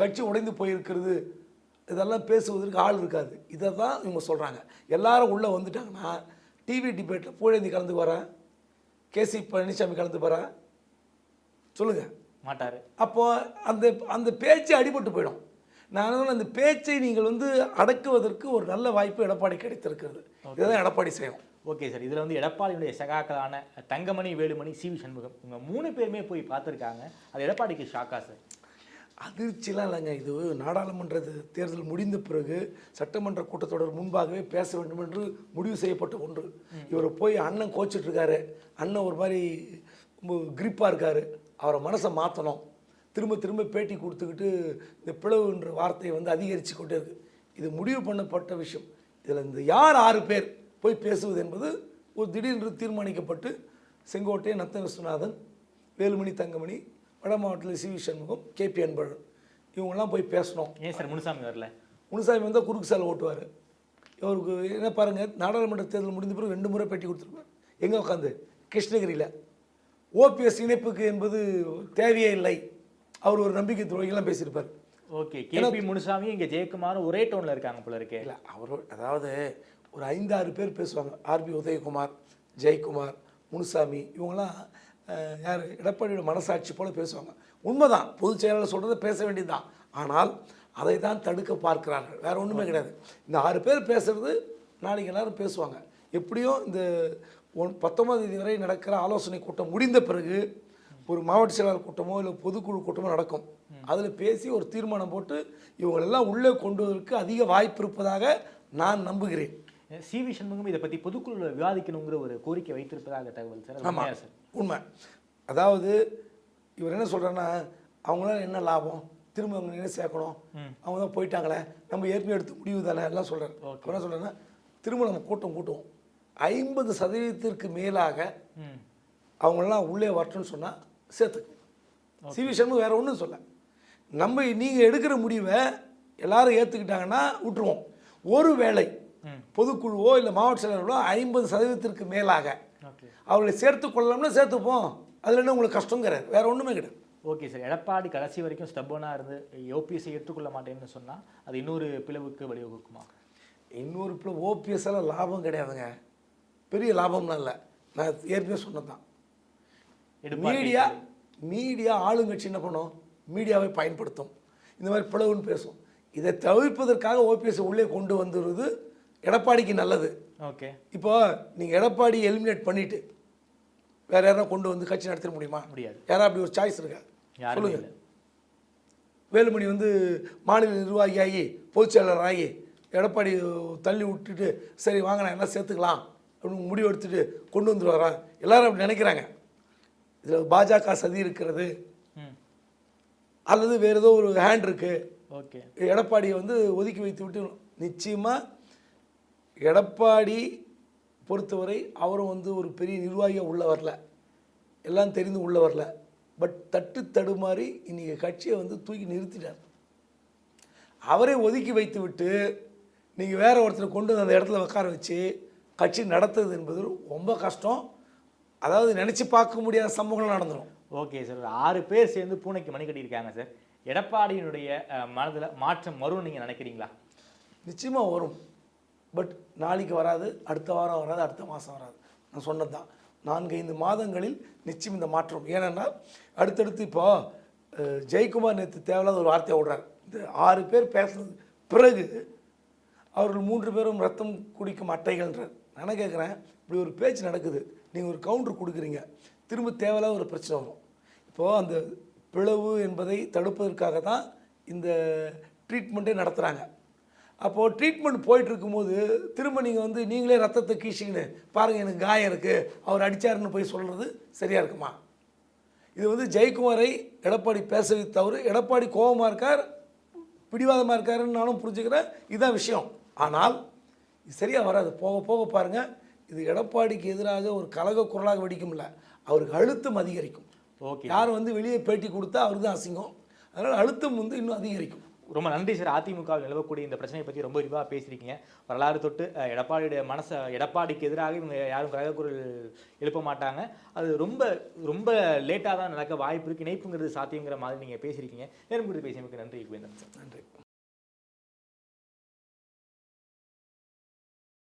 கட்சி உடைந்து போயிருக்கிறது, இதெல்லாம் பேசுவதற்கு ஆள் இருக்காது. இதை தான் இவங்க சொல்கிறாங்க. எல்லாரும் உள்ளே வந்துட்டாங்கன்னா டிவி டிபேட்டில் புகழேந்தி கலந்து வரேன், கேசி பழனிசாமி கலந்து வரேன் சொல்லுங்கள் மாட்டார். அப்போது அந்த பேச்சு அடிபட்டு போயிடும். நான் அந்த பேச்சை நீங்கள் வந்து அடக்குவதற்கு ஒரு நல்ல வாய்ப்பு எடப்பாடி கிடைத்திருக்கிறது. இதுதான் எடப்பாடி செய்யணும். Okay sir. இதில் வந்து எடப்பாடியுடைய சகாக்களான தங்கமணி, வேலுமணி, சிவி சண்முகம் இவங்க 3 பேருமே போய் பார்த்துருக்காங்க. அது எடப்பாடிக்கு ஷாக்கா சார்? அதிர்ச்சிலாம் இல்லைங்க. இது நாடாளுமன்ற தேர்தல் முடிந்த பிறகு சட்டமன்ற கூட்டத்தொடர் முன்பாகவே பேச வேண்டும் என்று முடிவு செய்யப்பட்ட ஒன்று. இவர் போய் அண்ணன் கோச்சிட்ருக்காரு, அண்ணன் ஒரு மாதிரி கிரிப்பாக இருக்கார், அவரை மனசை மாற்றணும், திரும்ப திரும்ப பேட்டி கொடுத்துக்கிட்டு இந்த பிளவுன்ற வார்த்தையை வந்து அதிகரித்து கொண்டே இருக்குது. இது முடிவு பண்ணப்பட்ட விஷயம். இதில் இந்த யார் 6 பேர் போய் பேசுவது என்பது ஒரு திடீரென்று தீர்மானிக்கப்பட்டு செங்கோட்டையன், நத்தன விஸ்வநாதன், வேலுமணி, தங்கமணி, வட மாவட்டத்தில் சிவி சண்முகம், கேபி அன்பழகன் இவங்கெல்லாம் போய் பேசணும். ஏன் சார் முனுசாமி வரல? முனுசாமி வந்தால் குறுக்கு சாலை ஓட்டுவார். இவருக்கு என்ன பாருங்கள், நாடாளுமன்ற தேர்தல் முடிந்த பிறகு 2 முறை பேட்டி கொடுத்துருப்பார். எங்கே உட்காந்து? கிருஷ்ணகிரியில். ஓபிஎஸ் இணைப்புக்கு என்பது தேவையே இல்லை, அவர் ஒரு நம்பிக்கை துரோகிலாம் பேசியிருப்பார். ஓகே. கேபி முனுசாமி இங்கே ஜெயக்குமார் ஒரே டோனில் இருக்காங்க போல இருக்கே. இல்லை, அவர் அதாவது ஒரு 5-6 பேர் பேசுவாங்க. ஆர்பி உதயகுமார், ஜெயக்குமார், முனுசாமி, இவங்கெல்லாம் யார் எடப்பாடியோட மனசாட்சி போல் பேசுவாங்க. உண்மைதான், பொதுச் செயலாளர் சொல்கிறத பேச வேண்டியது தான். ஆனால் அதை தான் தடுக்க பார்க்கிறார்கள், வேறு ஒன்றுமே கிடையாது. இந்த 6 பேர் பேசுகிறது நாளைக்கு எல்லோரும் பேசுவாங்க. எப்படியும் இந்த 19ஆம் தேதி வரை நடக்கிற ஆலோசனை கூட்டம் முடிந்த பிறகு ஒரு மாவட்ட செயலாளர் கூட்டமோ இல்லை பொதுக்குழு கூட்டமோ நடக்கும். அதில் பேசி ஒரு தீர்மானம் போட்டு இவங்களெல்லாம் உள்ளே கொண்டு வருவதற்கு அதிக வாய்ப்பு இருப்பதாக நான் நம்புகிறேன். சி.வி. சண்முகம் இதை பற்றி பொதுக்குழுவில் விவாதிக்கணுங்கிற ஒரு கோரிக்கை வைத்திருப்பதாக தகவல் சார். ஆமாம் சார், உண்மை. அதாவது இவர் என்ன சொல்கிறேன்னா, அவங்களால என்ன லாபம், திரும்ப அவங்க என்ன சேர்க்கணும், அவங்க தான் போயிட்டாங்களே, நம்ம ஏற்கனவே எடுத்து முடிவு தானே எல்லாம் சொல்கிறார். என்ன சொல்கிறேன்னா, திரும்ப நம்ம கூட்டுவோம் 50% மேலாக அவங்களெல்லாம் உள்ளே வரட்டும்னு சொன்னால் சேர்த்துக்கு. சி.வி. சண்முகம் வேறு ஒன்றும் சொல்ல, நம்ம நீங்கள் எடுக்கிற முடிவை எல்லாரும் ஏற்றுக்கிட்டாங்கன்னா விட்டுருவோம். ஒரு வேளை பொதுக்குழுவோ இல்லை மாவட்ட செயலர்களோ 50% மேலாக அவர்களை சேர்த்து கொள்ளலாம்னா சேர்த்துப்போம். அதில் என்ன உங்களுக்கு கஷ்டங்கிறார், வேற ஒன்றுமே கிடையாது. ஓகே சார், எடப்பாடி கடைசி வரைக்கும் ஸ்டப்பனாக இருந்து ஓபிஎஸ்ஸை ஏற்றுக்கொள்ள மாட்டேன்னு சொன்னால் அது இன்னொரு பிளவுக்கு வழிவகுக்குமா? இன்னொரு பிளவு ஓபிஎஸ்ஸால் லாபம் கிடையாதுங்க, பெரிய லாபம்லாம் இல்லை. நான் ஏற்கனவே சொன்னது தான். மீடியா ஆளுங்கட்சி என்ன பண்ணும், மீடியாவை பயன்படுத்தும், இந்த மாதிரி பிளவுன்னு பேசும். இதை தவிர்ப்பதற்காக ஓபிஎஸ் உள்ளே கொண்டு வந்துடுறது எடப்பாடிக்கு நல்லது. ஓகே, இப்போ நீங்கள் எடப்பாடி எலிமினேட் பண்ணிட்டு வேற யாராவது கொண்டு வந்து கட்சி நடத்த முடியுமா? முடியாது. யாரா அப்படி ஒரு சாய்ஸ் இருக்கா சொல்லுங்க. வேலுமணி வந்து மாநில நிர்வாகியாகி பொதுச் செயலாளர் ஆகி எடப்பாடி தள்ளி விட்டுட்டு சரி வாங்க நான் எல்லாம் சேர்த்துக்கலாம் அப்படின்னு முடிவு எடுத்துட்டு கொண்டு வந்துடுவாரா? எல்லாரும் அப்படி நினைக்கிறாங்க. இதில் பாஜக சதி இருக்கிறது அல்லது வேறு ஏதோ ஒரு ஹேண்ட் இருக்குது. ஓகே, எடப்பாடியை வந்து ஒதுக்கி வைத்து விட்டு நிச்சயமாக எடப்பாடி பொறுத்தவரை அவரும் வந்து ஒரு பெரிய நிர்வாகியாக உள்ள வரல, எல்லாம் தெரிந்து உள்ள வரல. பட் தட்டு தடுமாறி இன்றைக்கி கட்சியை வந்து தூக்கி நிறுத்திட்டார். அவரை ஒதுக்கி வைத்து விட்டு நீங்கள் வேறு ஒருத்தரை கொண்டு வந்து அந்த இடத்துல உட்கார வச்சு கட்சி நடத்துறது என்பது ரொம்ப கஷ்டம். அதாவது நினச்சி பார்க்க முடியாத சம்பவங்கள் நடந்துடும். ஓகே சார், 6 பேர் சேர்ந்து பூனைக்கு மணி கட்டியிருக்காங்க சார். எடப்பாடியினுடைய மனதில் மாற்றம் வரும்னு நீங்கள் நினைக்கிறீங்களா? நிச்சயமாக வரும். பட் நாளைக்கு வராது, அடுத்த வாரம் வராது, அடுத்த மாதம் வராது. நான் சொன்னது தான், 4-5 மாதங்களில் நிச்சயம் இந்த மாற்றம். ஏன்னா அடுத்தடுத்து இப்போ ஜெயக்குமார் நேற்று தேவையில்லாத ஒரு வார்த்தையை விடுறார். இந்த 6 பேர் பேசுனது பிறகு அவர்கள் 3 பேரும் ரத்தம் குடிக்கும் அட்டைகள்ன்றார். நான் கேட்குறேன், இப்படி ஒரு பேச்சு நடக்குது, நீங்கள் ஒரு கவுண்டர் கொடுக்குறீங்க, திரும்ப தேவையில்லாத ஒரு பிரச்சனை வரும். இப்போது அந்த பிளவு என்பதை தடுப்பதற்காக தான் இந்த ட்ரீட்மெண்ட்டே நடத்துகிறாங்க. அப்போது ட்ரீட்மெண்ட் போயிட்டு இருக்கும்போது திரும்ப நீங்கள் வந்து நீங்களே ரத்தத்தை கீசிங்கன்னு பாருங்கள் எனக்கு காயம் இருக்குது அவர் அடித்தாருன்னு போய் சொல்கிறது சரியாக இருக்குமா? இது வந்து ஜெயக்குமாரை எடப்பாடி பேசவே தவறு. எடப்பாடி கோபமாக இருக்கார், பிடிவாதமாக இருக்காருன்னு நானும் புரிஞ்சுக்கிறேன், இதுதான் விஷயம். ஆனால் இது சரியாக வராது, போக போக பாருங்கள். இது எடப்பாடிக்கு எதிராக ஒரு கலக குரலாக வெடிக்கும் இல்லை, அவருக்கு அழுத்தம் அதிகரிக்கும். ஓகே, யார் வந்து வெளியே பேட்டி கொடுத்தா அவருக்கு தான் அசிங்கம், அதனால் அழுத்தம் வந்து இன்னும் அதிகரிக்கும். ரொம்ப நன்றி சார். அதிமுகவில் நிலவக்கூடிய இந்த பிரச்சனையை பற்றி ரொம்ப விரிவாக பேசியிருக்கீங்க. வரலாறு தொட்டு எடப்பாடியுடைய எடப்பாடிக்கு எதிராக இவங்க யாரும் கலகக்குரல் எழுப்ப மாட்டாங்க, அது ரொம்ப ரொம்ப லேட்டாக தான் நடக்க வாய்ப்பு இருக்குது, இணைப்புங்கிறது சாத்தியங்கிற மாதிரி நீங்கள் பேசியிருக்கீங்க. நேரம் கொடுத்து பேசியமைக்கு நன்றி குவேந்தன் சார். நன்றி.